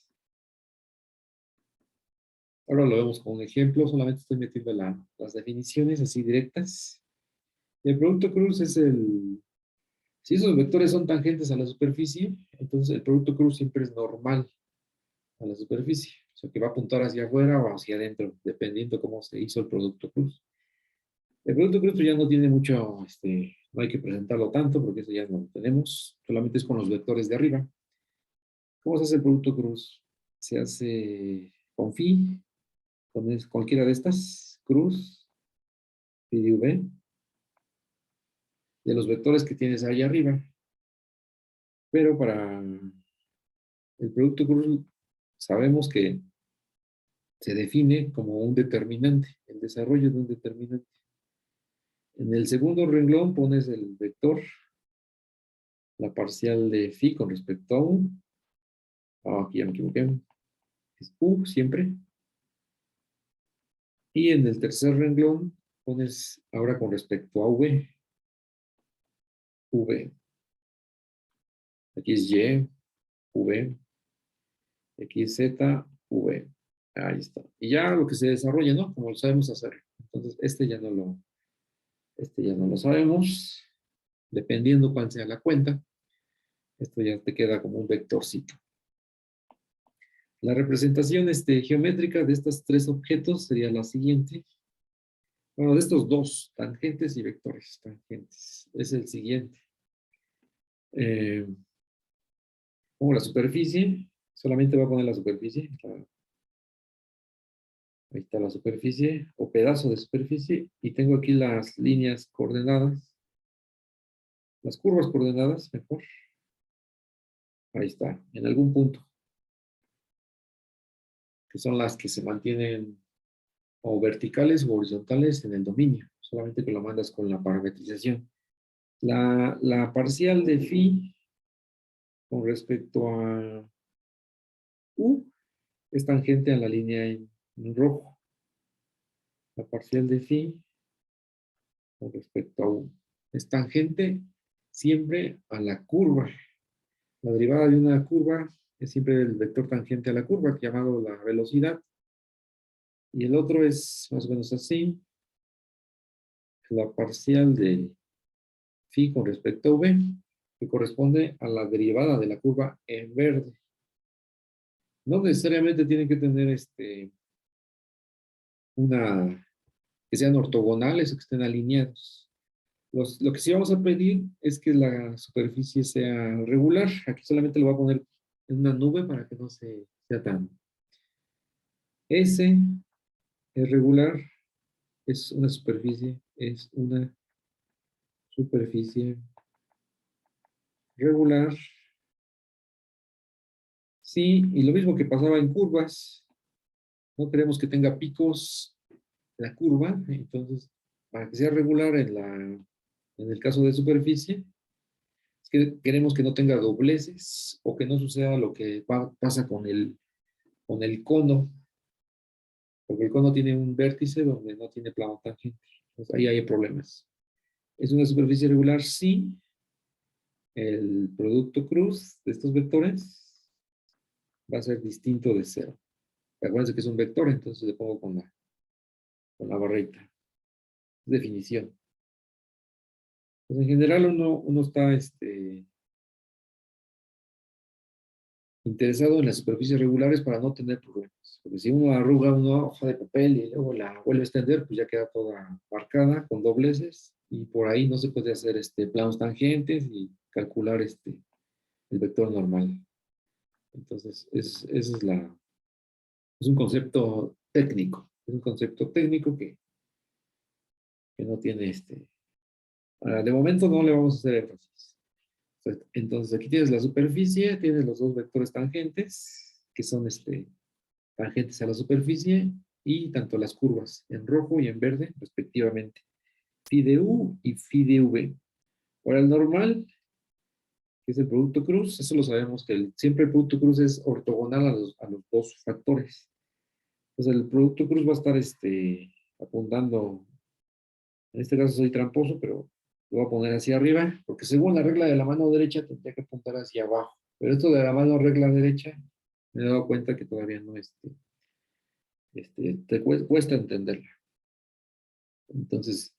Ahora lo vemos con un ejemplo, solamente estoy metiendo las definiciones así directas. Y el producto cruz es si esos vectores son tangentes a la superficie, entonces el producto cruz siempre es normal a la superficie. O sea, que va a apuntar hacia afuera o hacia adentro, dependiendo cómo se hizo el producto cruz. El producto cruz ya no tiene mucho, no hay que presentarlo tanto porque eso ya no lo tenemos, solamente es con los vectores de arriba. ¿Cómo se hace el producto cruz? Se hace con phi, con cualquiera de estas, cruz, phi de v, de los vectores que tienes ahí arriba. Pero para el producto cruz sabemos que se define como un determinante, el desarrollo de un determinante. En el segundo renglón pones el vector, la parcial de phi con respecto a u. Aquí ya me equivoqué. Es u siempre. Y en el tercer renglón pones ahora con respecto a v. V. Aquí es y, v. Aquí es z, v. Ahí está. Y ya lo que se desarrolla, ¿no? Como lo sabemos hacer. Entonces, este ya no lo sabemos. Dependiendo cuál sea la cuenta, esto ya te queda como un vectorcito. La representación geométrica de estos tres objetos sería la siguiente. Bueno, de estos dos, tangentes y vectores tangentes. Es el siguiente. Como la superficie, solamente voy a poner la superficie. Ahí está la superficie, o pedazo de superficie. Y tengo aquí las líneas coordenadas. Las curvas coordenadas, mejor. Ahí está, en algún punto. Que son las que se mantienen o verticales o horizontales en el dominio, solamente que lo mandas con la parametrización. La parcial de phi con respecto a u es tangente a la línea en rojo. La parcial de phi con respecto a u es tangente siempre a la curva. La derivada de una curva es siempre el vector tangente a la curva, llamado la velocidad. Y el otro es más o menos así. La parcial de phi con respecto a v, que corresponde a la derivada de la curva en verde. No necesariamente tienen que tener que sean ortogonales o que estén alineados. Lo que sí vamos a pedir es que la superficie sea regular. Aquí solamente lo voy a poner en una nube para que no sea tan... S es regular, es una superficie regular. Sí, y lo mismo que pasaba en curvas, no queremos que tenga picos la curva, entonces para que sea regular en el caso de superficie, es que queremos que no tenga dobleces o que no suceda lo que pasa con el cono, porque el cono tiene un vértice donde no tiene plano tangente, entonces ahí hay problemas. ¿Es una superficie regular? Sí. El producto cruz de estos vectores va a ser distinto de cero. Acuérdense que es un vector, entonces le pongo con la barrita. Definición. Pues en general uno está interesado en las superficies regulares para no tener problemas. Porque si uno arruga una hoja de papel y luego la vuelve a extender, pues ya queda toda marcada con dobleces y por ahí no se puede hacer planos tangentes y calcular el vector normal. Entonces, es un concepto técnico. Es un concepto técnico que no tiene de momento no le vamos a hacer énfasis. Entonces, aquí tienes la superficie, tienes los dos vectores tangentes, que son tangentes a la superficie, y tanto las curvas en rojo y en verde, respectivamente. Phi de U y Phi de V. Ahora el normal, que es el producto cruz, eso lo sabemos que siempre el producto cruz es ortogonal a los dos factores. Entonces el producto cruz va a estar apuntando, en este caso soy tramposo, pero lo voy a poner hacia arriba, porque según la regla de la mano derecha tendría que apuntar hacia abajo. Pero esto de la mano regla derecha, me he dado cuenta que todavía no, te cuesta entenderla. Entonces,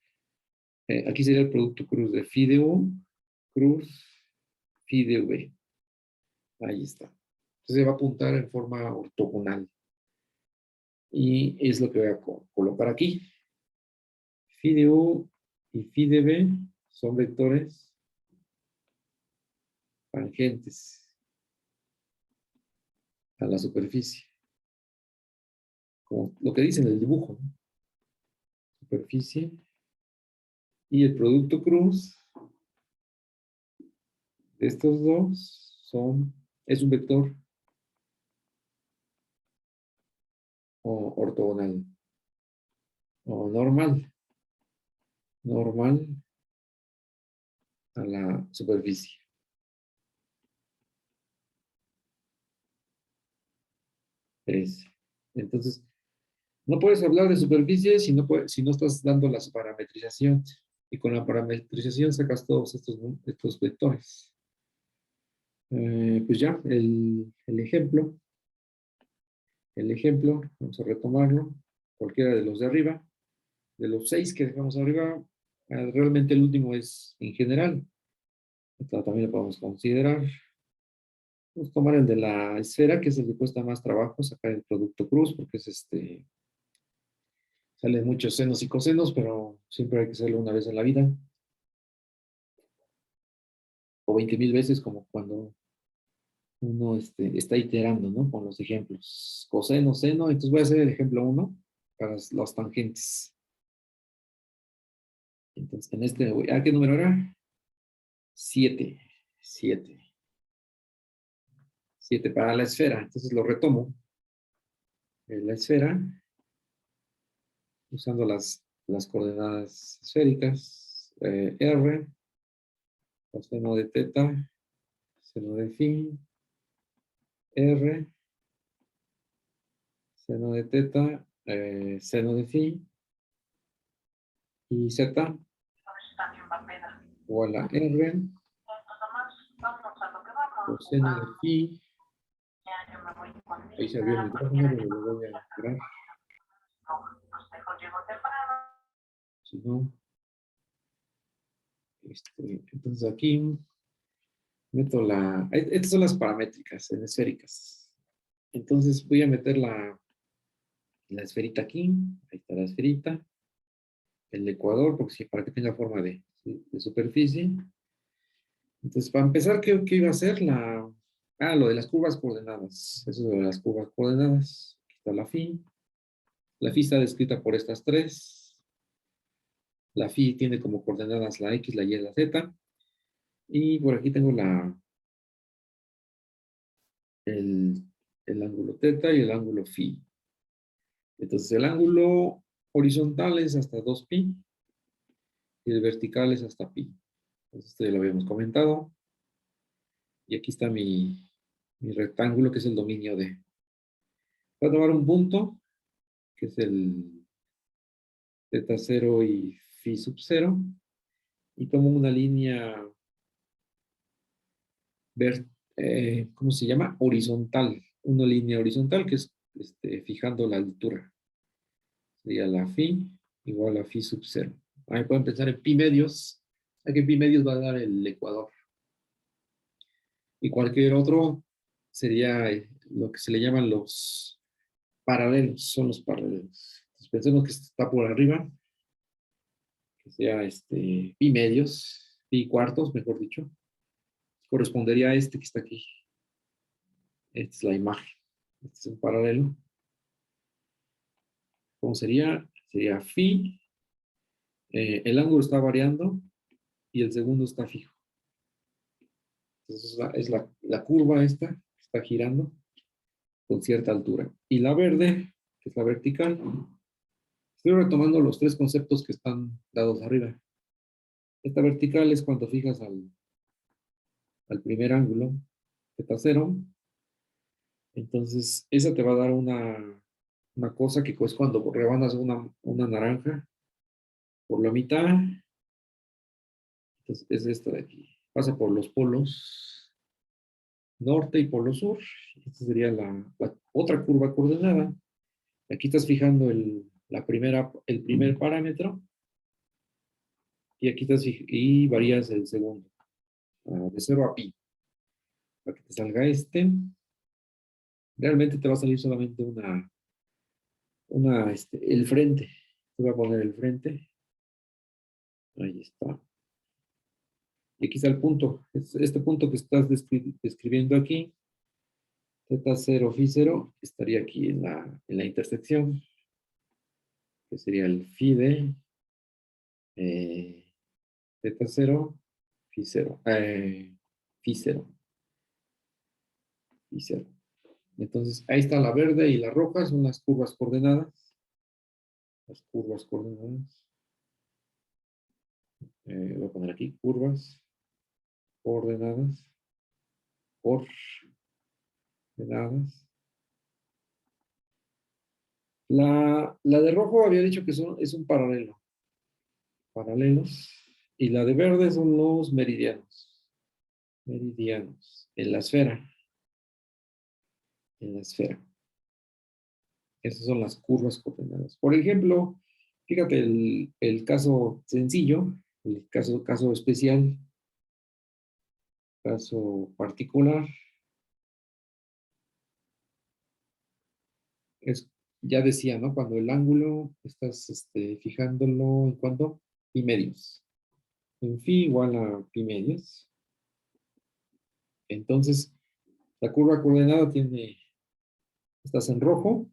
aquí sería el producto cruz de phi de U, cruz, phi de V. Ahí está. Entonces se va a apuntar en forma ortogonal. Y es lo que voy a colocar aquí. Phi de U y phi de V son vectores tangentes a la superficie. Como lo que dice en el dibujo, ¿no? Superficie. Y el producto cruz de estos dos es un vector ortogonal o normal a la superficie. Entonces, no puedes hablar de superficie si no estás dando la parametrización. Y con la parametrización sacas todos estos vectores. Pues ya, el ejemplo, vamos a retomarlo, cualquiera de los de arriba. De los 6 que dejamos arriba, realmente el último es en general. Esto también lo podemos considerar. Vamos a tomar el de la esfera, que es el que cuesta más trabajo, sacar el producto cruz, porque es salen muchos senos y cosenos, pero siempre hay que hacerlo una vez en la vida. O 20,000 veces, como cuando uno está iterando, ¿no? Con los ejemplos. Coseno, seno. Entonces voy a hacer el ejemplo 1 para los tangentes. Entonces, ¿a qué número era? 7. 7. 7 para la esfera. Entonces lo retomo. La esfera, usando las coordenadas esféricas. R, coseno de teta, seno de phi, R, seno de teta, seno de phi, y Z igual a R, coseno de phi. Ahí se abrió el micrófono, pero lo voy a cerrar. Si no, entonces aquí meto estas son las paramétricas en esféricas. Entonces voy a meter la esferita aquí. Ahí está la esferita. El ecuador, porque sí, para que tenga forma de superficie. Entonces, para empezar, ¿qué iba a ser? Lo de las curvas coordenadas. Eso de las curvas coordenadas. Aquí está la phi. La phi está descrita por estas tres. La phi tiene como coordenadas la x, la y y la z. Y por aquí tengo el ángulo teta y el ángulo phi. Entonces, el ángulo horizontal es hasta 2pi y el vertical es hasta pi. Entonces, esto ya lo habíamos comentado. Y aquí está mi rectángulo, que es el dominio D. Voy a tomar un punto, que es el teta 0 y phi sub 0, y tomo una línea, ¿cómo se llama? Horizontal. Una línea horizontal que es fijando la altura. Sería la phi igual a phi sub 0. Ahí pueden pensar en pi medios. Aquí en pi medios va a dar el ecuador. Y cualquier otro sería lo que se le llaman los paralelos, son los paralelos. Entonces pensemos que está por arriba, que sea pi medios, pi cuartos, mejor dicho. Correspondería a este que está aquí. Esta es la imagen. Este es un paralelo. ¿Cómo sería? Sería phi. El ángulo está variando y el segundo está fijo. Entonces es la curva esta que está girando con cierta altura. Y la verde que es la vertical. Estoy retomando los tres conceptos que están dados arriba. Esta vertical es cuando fijas al primer ángulo, θ 0. Entonces, esa te va a dar una cosa que es cuando rebanas una naranja por la mitad. Entonces, es esta de aquí. Pasa por los polos norte y polo sur. Esta sería la otra curva coordenada. Aquí estás fijando el primer parámetro y aquí y varías el segundo, de 0 a pi. Para que te salga este. Realmente te va a salir solamente el frente. Te voy a poner el frente. Ahí está. Y aquí está el punto. Este punto que estás describiendo aquí, θ 0, phi 0, estaría aquí en la intersección, que sería el phi de θ 0, phi 0. Phi 0. Phi 0. Entonces, ahí está la verde y la roja, son las curvas coordenadas. Las curvas coordenadas. Voy a poner aquí curvas coordenadas. Coordenadas. La de rojo había dicho que es un paralelo. Paralelos. Y la de verde son los meridianos. Meridianos. En la esfera. En la esfera. Esas son las curvas coordenadas. Por ejemplo, fíjate el caso sencillo, el caso especial, caso particular. Ya decía, ¿no? Cuando el ángulo estás fijándolo en cuánto, pi medios. En phi igual a pi medios. Entonces, la curva coordenada estás en rojo,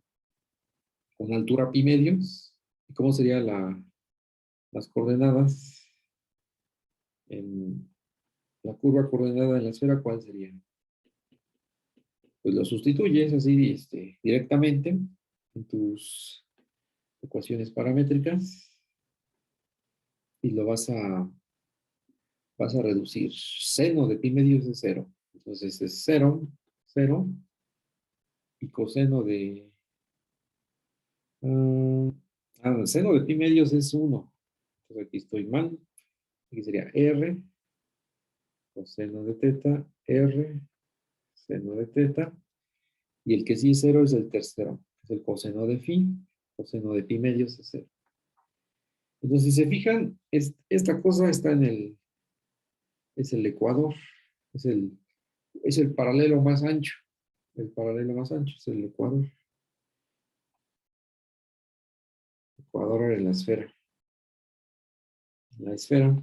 con altura pi medios. ¿Y cómo serían las coordenadas? En la curva coordenada en la esfera, ¿cuál sería? Pues lo sustituyes así directamente en tus ecuaciones paramétricas y lo vas a reducir. Seno de pi medios es 0. Entonces es 0, 0. Y coseno de... seno de pi medios es 1. Entonces aquí estoy mal. Aquí sería R, coseno de teta, R, seno de teta. Y el que sí es 0 es el tercero. Es el coseno de phi. Coseno de pi medios es 0. Entonces, si se fijan, esta cosa está es el ecuador, es el paralelo más ancho. El paralelo más ancho es el ecuador. Ecuador en la esfera. La esfera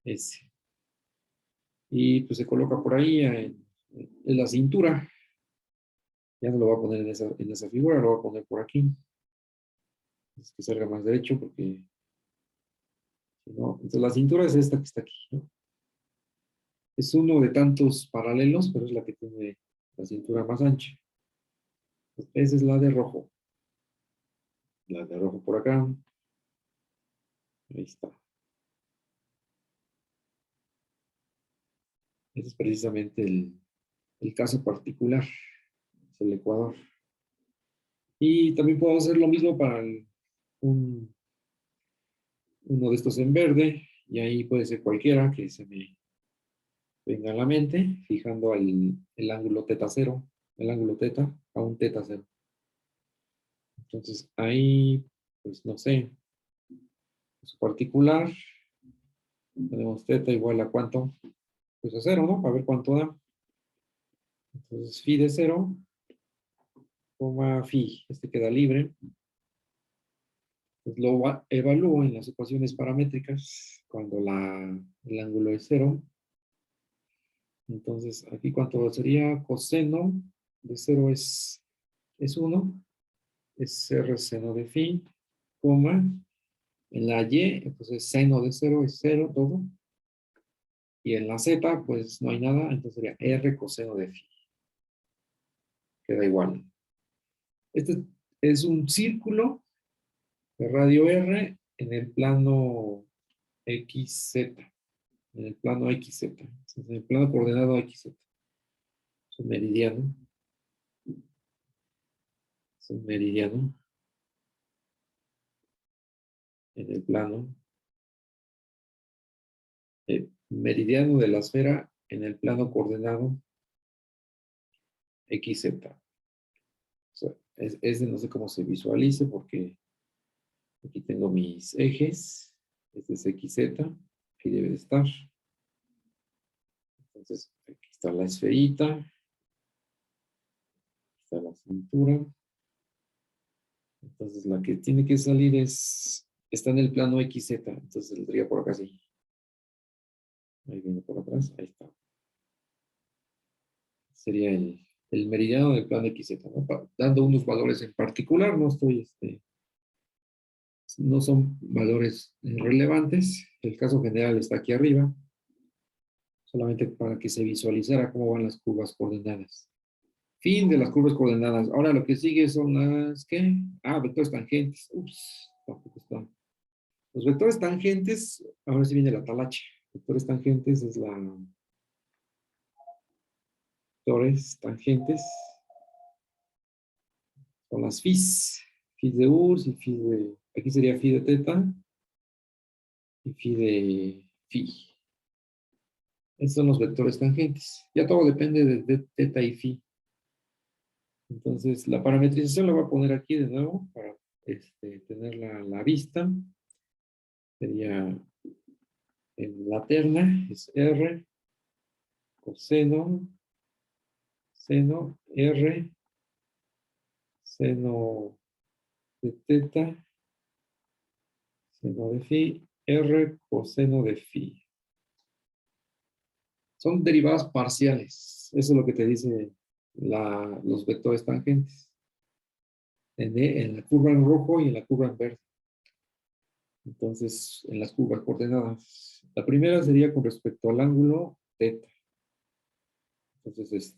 es. Y pues se coloca por ahí en la cintura. Ya no lo voy a poner en esa figura, lo voy a poner por aquí. Es que salga más derecho porque si no, entonces la cintura es esta que está aquí, ¿no? Es uno de tantos paralelos, pero es la que tiene la cintura más ancha. Esa es la de rojo. La de rojo por acá. Ahí está. Ese es precisamente el caso particular. Es el ecuador. Y también puedo hacer lo mismo para uno de estos en verde. Y ahí puede ser cualquiera que se me venga a la mente, fijando el ángulo θ 0. El ángulo θ a un θ 0. Entonces ahí, pues no sé, su particular, tenemos θ igual a cuánto, pues a 0, ¿no? A ver cuánto da. Entonces phi de 0, coma phi, queda libre. Pues lo evalúo en las ecuaciones paramétricas cuando el ángulo es 0. Entonces aquí cuánto sería coseno de 0 es 1, es r seno de phi, coma. En la y, entonces seno de 0 es 0 todo. Y en la z, pues no hay nada, entonces sería r coseno de phi. queda igual. Este es un círculo de radio R en el plano XZ. En el plano XZ. En el plano coordenado XZ. Es un meridiano. Es un meridiano. En el plano. Meridiano de la esfera en el plano coordenado XZ. O sea, no sé cómo se visualice porque aquí tengo mis ejes. Este es XZ. Aquí debe de estar. Entonces, aquí está la esferita. Aquí está la cintura. Entonces, la que tiene que salir está en el plano XZ. Entonces, saldría por acá así. Ahí viene por atrás. Ahí está. Sería el meridiano del plano XZ, ¿no? Dando unos valores en particular. No son valores relevantes. El caso general está aquí arriba. Solamente para que se visualizara cómo van las curvas coordenadas. Fin de las curvas coordenadas. Ahora lo que sigue son las, ¿qué? Vectores tangentes. Ups, tampoco están. Los vectores tangentes, ahora sí viene la talacha. Vectores tangentes es la... Vectores tangentes son las phis. Phis de Urs y phis de... Aquí sería phi de teta y phi de phi. Estos son los vectores tangentes. Ya todo depende de teta y phi. Entonces, la parametrización la voy a poner aquí de nuevo para tener la vista. Sería en la terna, es R, coseno, seno, R, seno de teta, seno de phi, R, coseno de phi. Son derivadas parciales. Eso es lo que te dice los vectores tangentes. En la curva en rojo y en la curva en verde. Entonces, en las curvas coordenadas. La primera sería con respecto al ángulo teta. Entonces,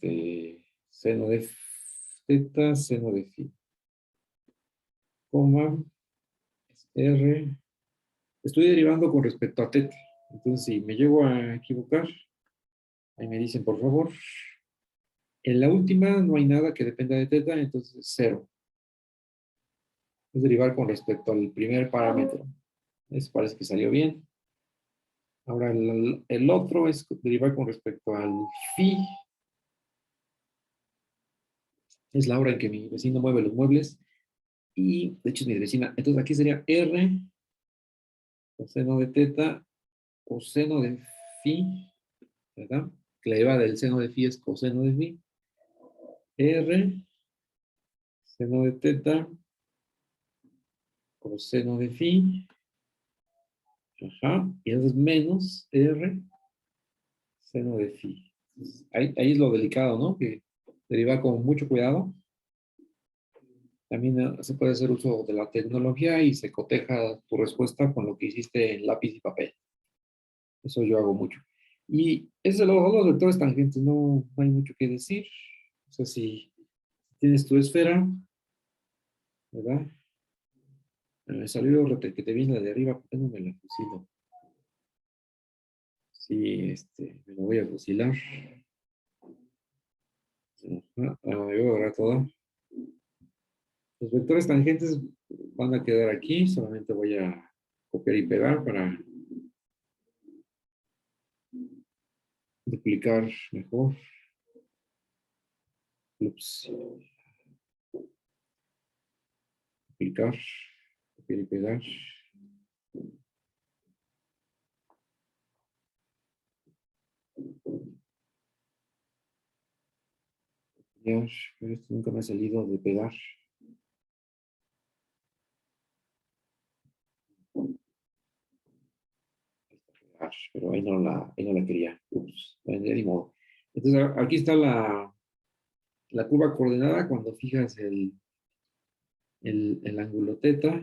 seno de teta, seno de phi. Coma, R. Estoy derivando con respecto a teta. Entonces, si me llego a equivocar, ahí me dicen, por favor. En la última no hay nada que dependa de teta, entonces 0. Es derivar con respecto al primer parámetro. Eso parece que salió bien. Ahora el otro es derivar con respecto al phi. Es la hora en que mi vecino mueve los muebles. Y de hecho es mi vecina. Entonces aquí sería R, coseno de teta, coseno de phi, ¿verdad? Que la deriva del seno de phi es coseno de phi. R, seno de teta, coseno de phi. Ajá. Y entonces menos R, seno de phi. Entonces, ahí es lo delicado, ¿no? Que deriva con mucho cuidado. También se puede hacer uso de la tecnología y se coteja tu respuesta con lo que hiciste en lápiz y papel. Eso yo hago mucho. Y es de los vectores tangentes, no hay mucho que decir. O sea, si tienes tu esfera, ¿verdad? Me salió que te viene de arriba, ¿por qué no me la fusilo? Sí, me lo voy a fusilar. Ajá, me voy a agarrar todo. Los vectores tangentes van a quedar aquí, solamente voy a copiar y pegar para duplicar mejor. Ups. Duplicar, copiar y pegar. Copiar, pero esto nunca me ha salido de pegar. Pero ahí no la quería. Ups, bueno, ya ni modo. Entonces, aquí está la curva coordenada cuando fijas el ángulo teta.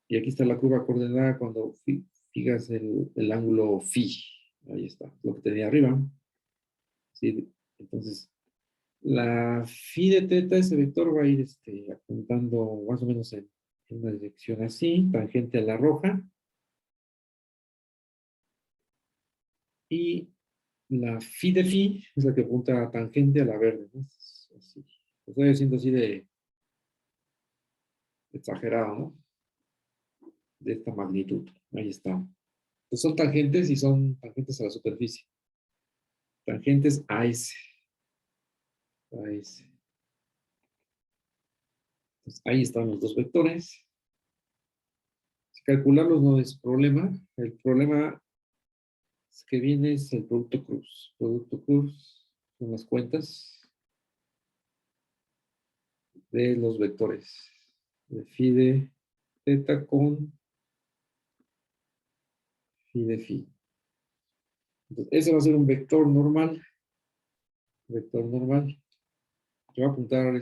Y aquí está la curva coordenada cuando fijas el ángulo phi. Ahí está, lo que tenía arriba. ¿Sí? Entonces, La phi de teta, ese vector va a ir apuntando más o menos en una dirección así, tangente a la roja. Y la phi de phi es la que apunta tangente a la verde, ¿no? Así. Lo estoy haciendo así de exagerado, ¿no? De esta magnitud. Ahí está. Entonces son tangentes y son tangentes a la superficie. Tangentes a S. A S. Entonces, ahí están los dos vectores. Calcularlos no es problema. El problema que viene es el producto cruz. Producto cruz son las cuentas de los vectores. De phi de teta con phi de phi. Entonces, ese va a ser un vector normal. Vector normal. Que va a apuntar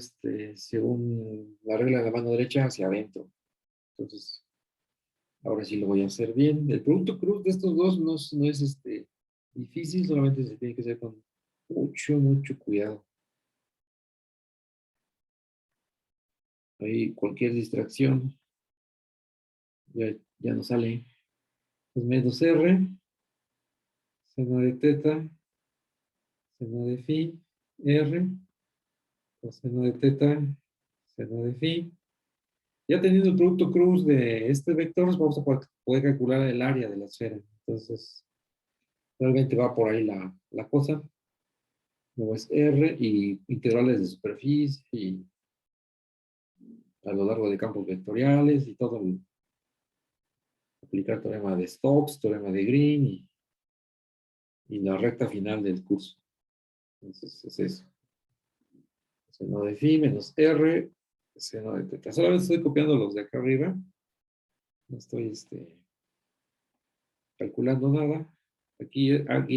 según la regla de la mano derecha hacia adentro. Entonces, ahora sí lo voy a hacer bien. El producto cruz de estos dos no es difícil, solamente se tiene que hacer con mucho, mucho cuidado. Ahí cualquier distracción ya no sale. Pues menos R, seno de teta, seno de phi, R, coseno de teta, seno de phi. Ya teniendo el producto cruz de este vector, vamos a poder calcular el área de la esfera. Entonces, realmente va por ahí la cosa. Luego es R y integrales de superficie y a lo largo de campos vectoriales y todo. Aplicar teorema de Stokes, teorema de Green y la recta final del curso. Entonces es eso. Seno de phi menos R, seno de teta. Solamente estoy copiando los de acá arriba. No estoy calculando nada. Aquí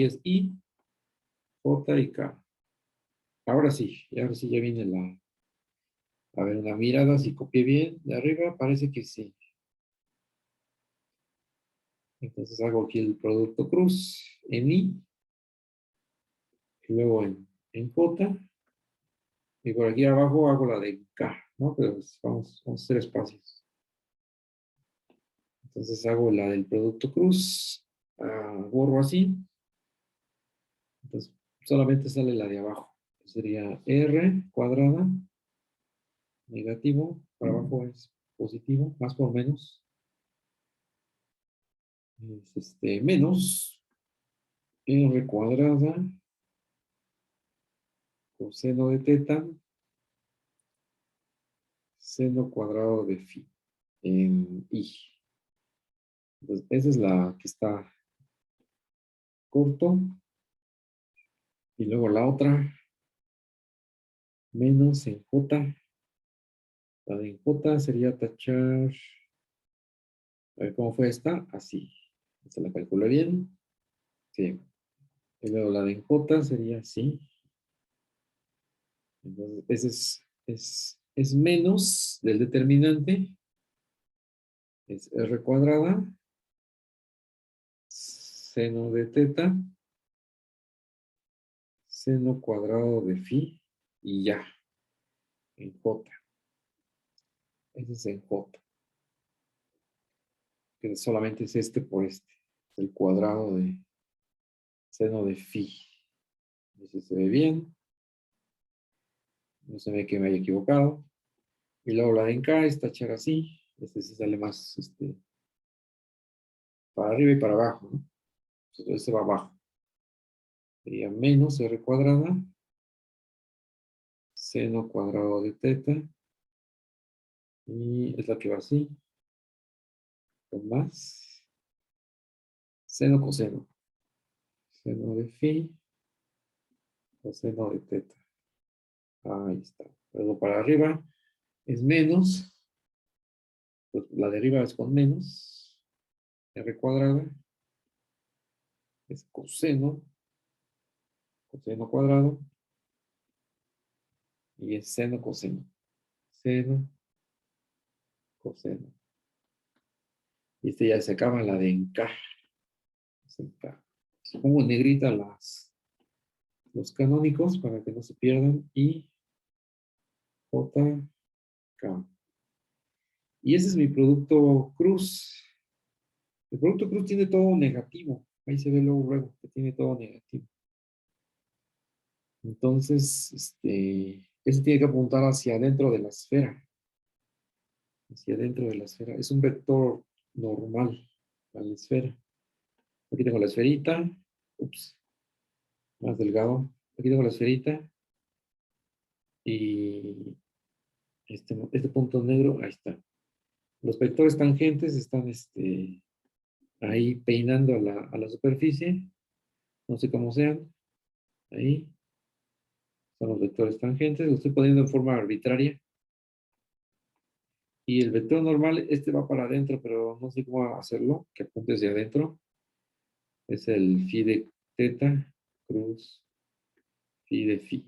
es I, J y K. Ahora sí ya viene a ver, una mirada, si copié bien de arriba, parece que sí. Entonces hago aquí el producto cruz en I, y luego en J, y por aquí abajo hago la de K, ¿no? Pero pues vamos a hacer espacios. Entonces hago la del producto cruz, borro así, entonces solamente sale la de abajo. Sería R cuadrada, negativo, para abajo es positivo, más por menos, es menos R cuadrada, coseno de teta, seno cuadrado de phi, en I. Entonces, esa es la que está corto. Y luego la otra, menos en J. La de en J sería tachar. A ver cómo fue esta. Así. Esta la calculé bien. Sí. Y luego la de en J sería así. Entonces, ese es menos del determinante. Es R cuadrada. Seno de teta. Seno cuadrado de phi. Y ya. En J. Ese es en J. Que solamente es este por este. El cuadrado de seno de phi. Ese se ve bien. No se ve que me haya equivocado. Y luego la de en K es tachar así. Este se sale más para arriba y para abajo, ¿no? Entonces este va abajo. Sería menos R cuadrada. Seno cuadrado de teta. Y es la que va así. Con más. Seno coseno. Seno de phi. Coseno de teta. Ahí está. Luego para arriba es menos. Pues la de arriba es con menos. R cuadrada. Es coseno. Coseno cuadrado. Y es seno coseno. Seno coseno. Y ya se acaba la de encaje. Si pongo en negrita los canónicos para que no se pierdan y JK. Y ese es mi producto cruz. El producto cruz tiene todo negativo. Ahí se ve luego que tiene todo negativo. Entonces, ese tiene que apuntar hacia adentro de la esfera. Hacia adentro de la esfera. Es un vector normal a la esfera. Aquí tengo la esferita. Ups, más delgado. Aquí tengo la esferita. Y este punto negro, ahí está. Los vectores tangentes están ahí peinando a la superficie. No sé cómo sean. Ahí son los vectores tangentes. Lo estoy poniendo en forma arbitraria. Y el vector normal, va para adentro, pero no sé cómo hacerlo, que apunte hacia adentro. Es el phi de teta, cruz, phi de phi.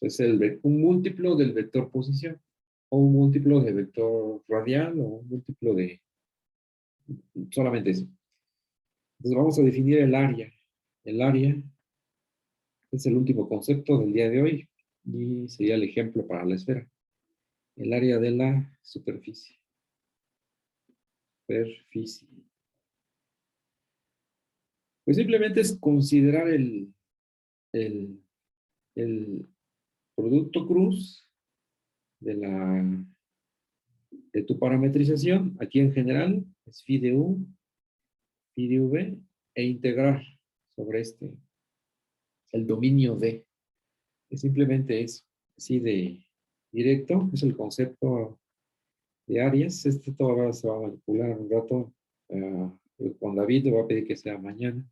Es un múltiplo del vector posición, o un múltiplo de vector radial, o un múltiplo de solamente eso. Entonces vamos a definir el área. El área es el último concepto del día de hoy y sería el ejemplo para la esfera. El área de la superficie. Superficie. Pues simplemente es considerar el, el producto cruz de tu parametrización. Aquí en general es phi de u, phi de v, e integrar sobre el dominio de. Es simplemente eso. Así de directo, es el concepto de áreas. Todavía se va a manipular un rato. Con David le va a pedir que sea mañana.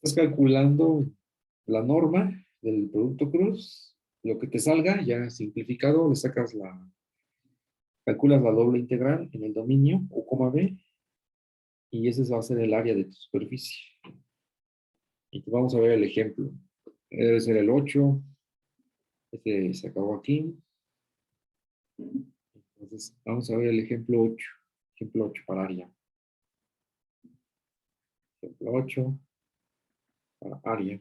Estás calculando la norma del producto cruz, lo que te salga, ya simplificado, calculas la doble integral en el dominio, u, b, y ese va a ser el área de tu superficie. Y vamos a ver el ejemplo. Debe ser el 8. Este se acabó aquí. Entonces, vamos a ver el ejemplo 8. Ejemplo 8 para área. Ejemplo 8 para área.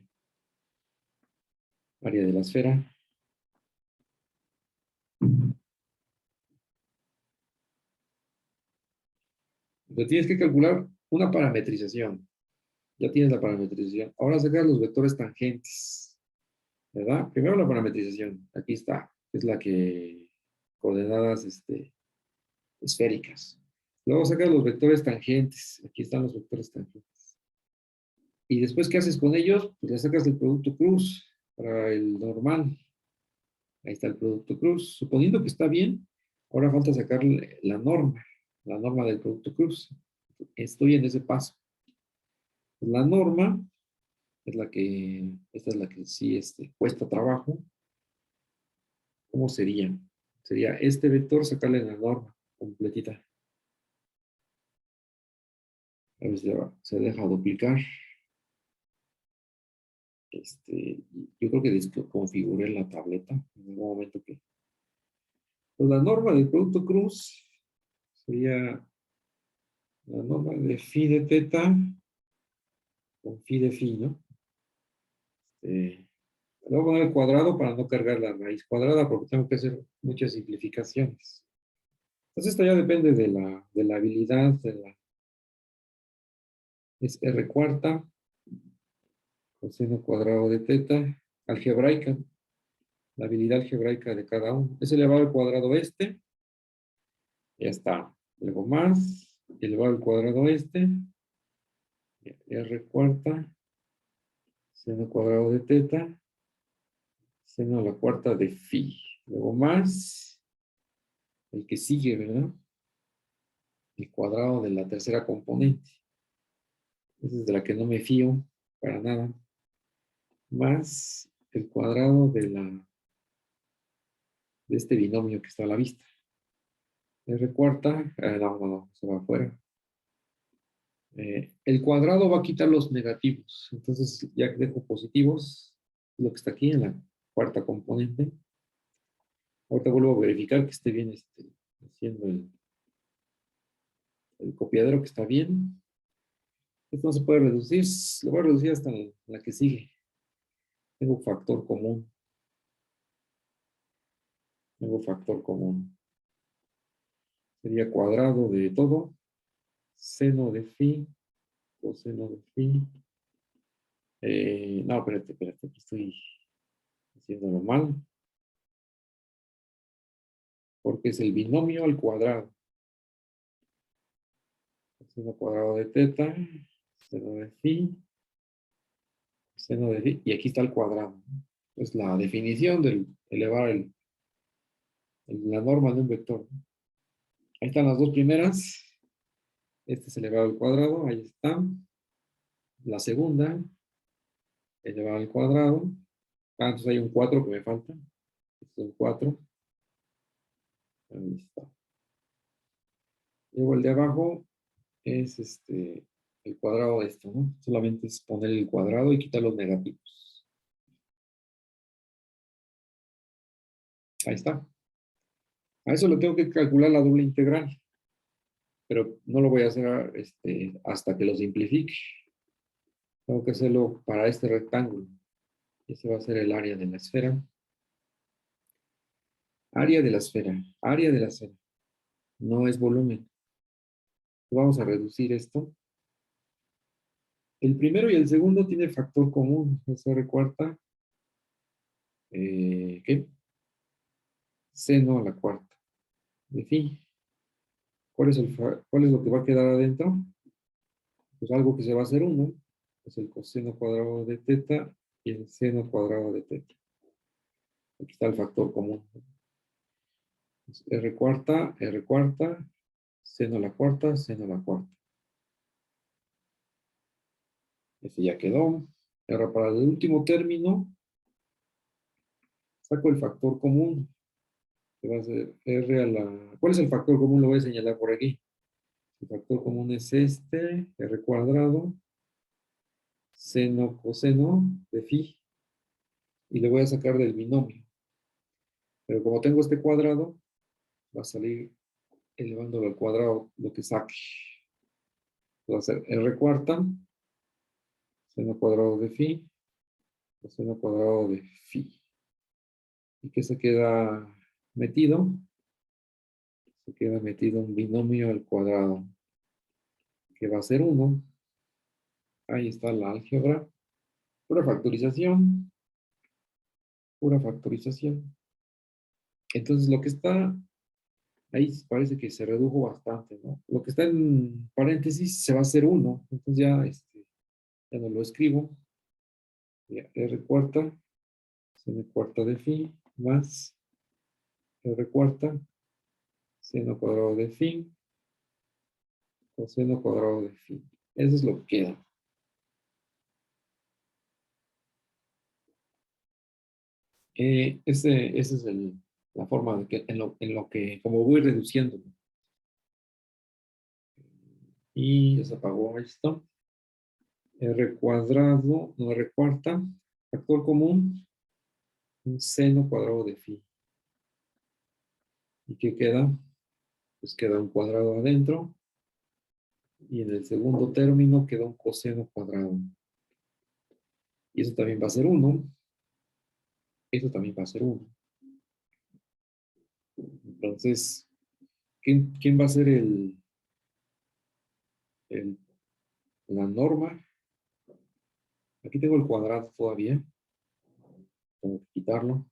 Área de la esfera. Entonces, tienes que calcular una parametrización. Ya tienes la parametrización. Ahora sacar los vectores tangentes. ¿Verdad? Primero la parametrización. Aquí está. Es la que coordenadas esféricas. Luego sacas los vectores tangentes. Aquí están los vectores tangentes. Y después, ¿qué haces con ellos? Pues le sacas el producto cruz para el normal. Ahí está el producto cruz. Suponiendo que está bien, ahora falta sacar la norma del producto cruz. Estoy en ese paso. La norma esta es la que sí cuesta trabajo. ¿Cómo sería? Sería este vector sacarle la norma completita. A ver si se deja duplicar. Yo creo que desconfiguré la tableta en algún momento que. Pues la norma del producto cruz sería la norma de phi de teta con phi de phi, ¿no? Le voy a poner el cuadrado para no cargar la raíz cuadrada porque tengo que hacer muchas simplificaciones. Entonces esto ya depende de la habilidad, es R cuarta, coseno cuadrado de teta, algebraica, la habilidad algebraica de cada uno. Es elevado al cuadrado ya está. Luego más, elevado al cuadrado R cuarta, seno cuadrado de teta, seno a la cuarta de phi. Luego más, el que sigue, ¿verdad? El cuadrado de la tercera componente. Esa es de la que no me fío para nada. Más el cuadrado de este binomio que está a la vista. R cuarta, no, se va afuera. El cuadrado va a quitar los negativos. Entonces ya dejo positivos, lo que está aquí en la cuarta componente. Ahorita vuelvo a verificar que esté bien haciendo el copiadero, que está bien. Esto no se puede reducir, lo voy a reducir hasta la que sigue. Tengo factor común. Tengo factor común. Sería cuadrado de todo. Seno de phi. Coseno de phi. No, espérate, que estoy haciéndolo mal. Porque es el binomio al cuadrado. Seno cuadrado de teta. Seno de phi. Seno de phi. Y aquí está el cuadrado. Es la definición del elevar la norma de un vector. Ahí están las dos primeras. Este es elevado al cuadrado. Ahí está. La segunda, elevado al cuadrado. Entonces hay un 4 que me falta. Este es un 4. Ahí está. Luego el de abajo es el cuadrado de esto, ¿no? Solamente es poner el cuadrado y quitar los negativos. Ahí está. A eso le tengo que calcular la doble integral. Pero no lo voy a hacer hasta que lo simplifique. Tengo que hacerlo para este rectángulo. Ese va a ser el área de la esfera. Área de la esfera. Área de la esfera. No es volumen. Vamos a reducir esto. El primero y el segundo tiene factor común. Es R cuarta. ¿Qué? Seno a la cuarta. De phi. ¿Cuál es lo que va a quedar adentro? Pues algo que se va a hacer 1. Es el coseno cuadrado de teta y el seno cuadrado de teta. Aquí está el factor común. R cuarta, seno a la cuarta, seno a la cuarta. Ese ya quedó. Ahora para el último término, saco el factor común. Que va a ser R a la... ¿Cuál es el factor común? Lo voy a señalar por aquí. El factor común es R cuadrado, seno, coseno de phi. Y le voy a sacar del binomio. Pero como tengo este cuadrado, va a salir elevándolo al cuadrado lo que saque. Va a ser R cuarta, seno cuadrado de phi, coseno cuadrado de phi. ¿Y qué se queda metido? Se queda metido un binomio al cuadrado, que va a ser 1. Ahí está la álgebra. Pura factorización. Pura factorización. Entonces lo que está ahí parece que se redujo bastante, ¿no? Lo que está en paréntesis se va a hacer 1. Entonces ya no lo escribo. Ya, R cuarta, seno cuarta de phi, más R cuarta, seno cuadrado de phi, coseno cuadrado de phi. Eso es lo que queda. Esa es la forma de que, en lo que, como voy reduciendo. Y ya se apagó esto. R cuadrado, no, R cuarta, factor común, un seno cuadrado de phi. ¿Y qué queda? Pues queda un cuadrado adentro. Y en el segundo término queda un coseno cuadrado. Y eso también va a ser 1. Eso también va a ser 1. Entonces, ¿quién va a ser la norma? Aquí tengo el cuadrado todavía. Tengo que quitarlo.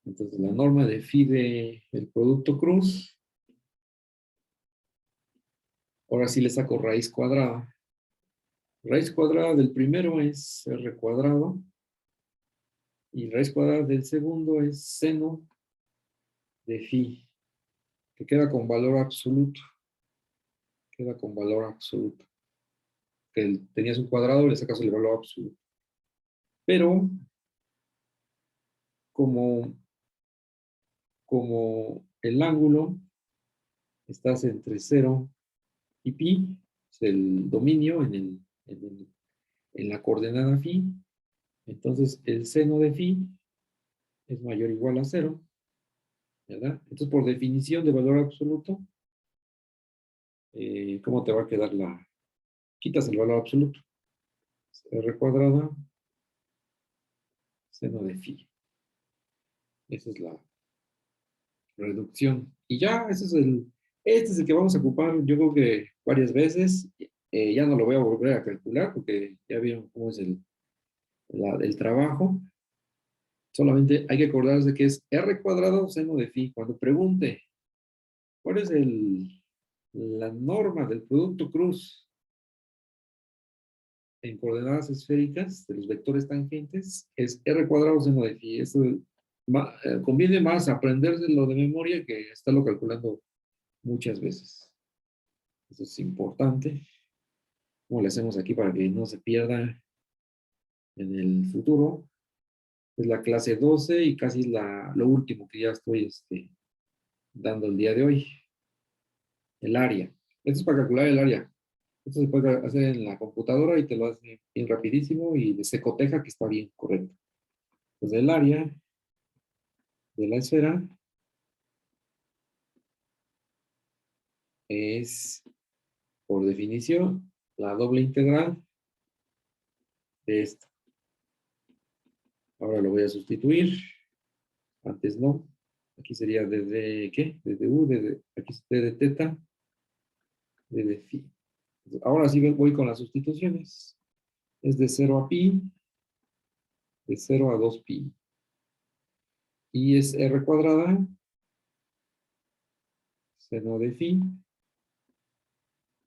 Entonces, la norma de phi del producto cruz. Ahora sí le saco raíz cuadrada. Raíz cuadrada del primero es R cuadrado. Y raíz cuadrada del segundo es seno de phi, que queda con valor absoluto. Queda con valor absoluto. Que tenías un cuadrado, le sacas el valor absoluto. Pero, como el ángulo estás entre 0 y pi, es el dominio en la coordenada phi, entonces el seno de phi es mayor o igual a 0, ¿verdad? Entonces, por definición de valor absoluto, ¿cómo te va a quedar quitas el valor absoluto? R cuadrada, seno de phi. Esa es la reducción. Y ya, este es el que vamos a ocupar, yo creo que varias veces. Ya no lo voy a volver a calcular porque ya vieron cómo es el trabajo. Solamente hay que acordarse que es R cuadrado seno de phi. Cuando pregunte, ¿cuál es la norma del producto cruz en coordenadas esféricas de los vectores tangentes? Es R cuadrado seno de phi. Eso conviene más aprendérselo de memoria que estarlo calculando muchas veces. Eso es importante. ¿Cómo le hacemos aquí para que no se pierda en el futuro? Es la clase 12 y casi es lo último que ya estoy dando el día de hoy. El área. Esto es para calcular el área. Esto se puede hacer en la computadora y te lo hace bien rapidísimo y se coteja que está bien, correcto. Entonces el área de la esfera es, por definición, la doble integral de esto. Ahora lo voy a sustituir. Antes no. Aquí sería desde, ¿qué? Desde U, aquí es desde teta, desde phi. Ahora sí voy con las sustituciones. Es de 0 a pi, de 0 a 2 pi. Y es R cuadrada, seno de phi,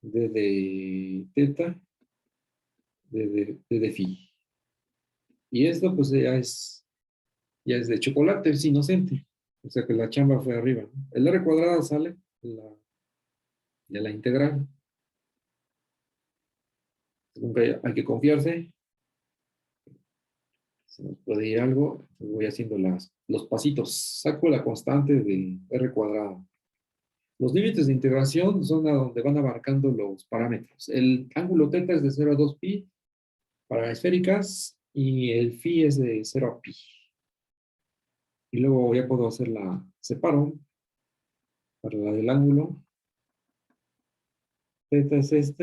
de teta, de phi. Y esto pues ya es de chocolate, es inocente. O sea que la chamba fue arriba, ¿no? El R cuadrada sale de la integral. Nunca hay que confiarse. Se nos puede ir algo. Entonces voy haciendo los pasitos. Saco la constante de R cuadrado. Los límites de integración son a donde van abarcando los parámetros. El ángulo teta es de 0 a 2 pi para esféricas y el phi es de 0 a pi. Y luego ya puedo hacer separo para la del ángulo. Teta es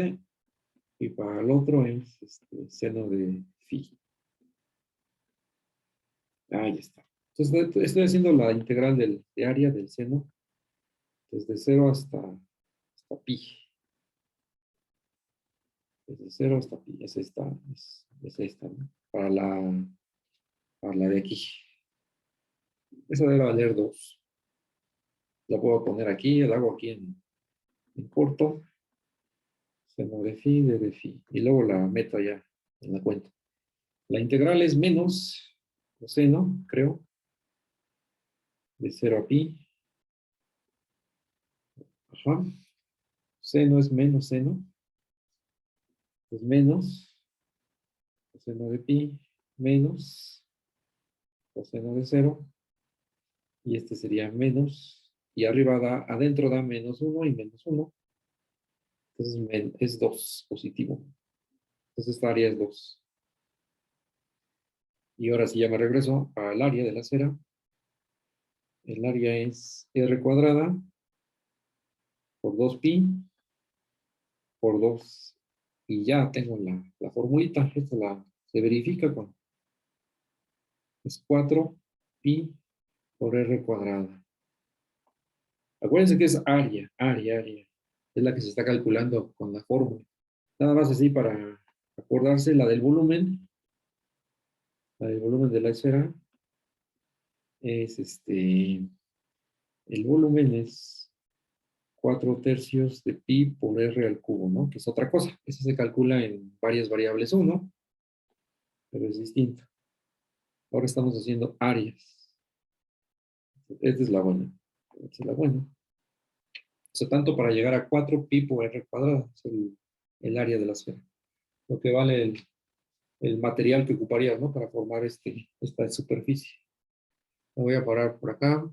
y para el otro es seno de phi. Ahí está. Entonces estoy haciendo la integral de área del seno desde 0 hasta pi. Desde 0 hasta pi. Es esta, ¿no? Para la de aquí. Esa debe valer 2. La puedo poner aquí, la hago aquí en corto. Seno de phi, de phi. Y luego la meto allá en la cuenta. La integral es menos coseno, creo, de 0 a pi. Ajá. Seno es menos seno. Es menos coseno de pi menos coseno de 0. Y este sería menos. Y arriba adentro da menos 1 y menos 1. Entonces es 2 positivo. Entonces esta área es 2. Y ahora sí ya me regreso al área de la esfera. El área es R cuadrada por 2 pi por 2. Y ya tengo la formulita. Esta se verifica con es 4 pi por R cuadrada. Acuérdense que es área. Es la que se está calculando con la fórmula. Nada más así para acordarse la del volumen. La del volumen de la esfera es el volumen es 4/3 de pi por r al cubo, ¿no? Que es otra cosa. Eso se calcula en varias variables 1, pero es distinto. Ahora estamos haciendo áreas. Esta es la buena. Esta es la buena. O sea, tanto para llegar a 4 pi por r cuadrado, es el área de la esfera. Lo que vale el material que ocuparías, ¿no? Para formar esta superficie. Me voy a parar por acá.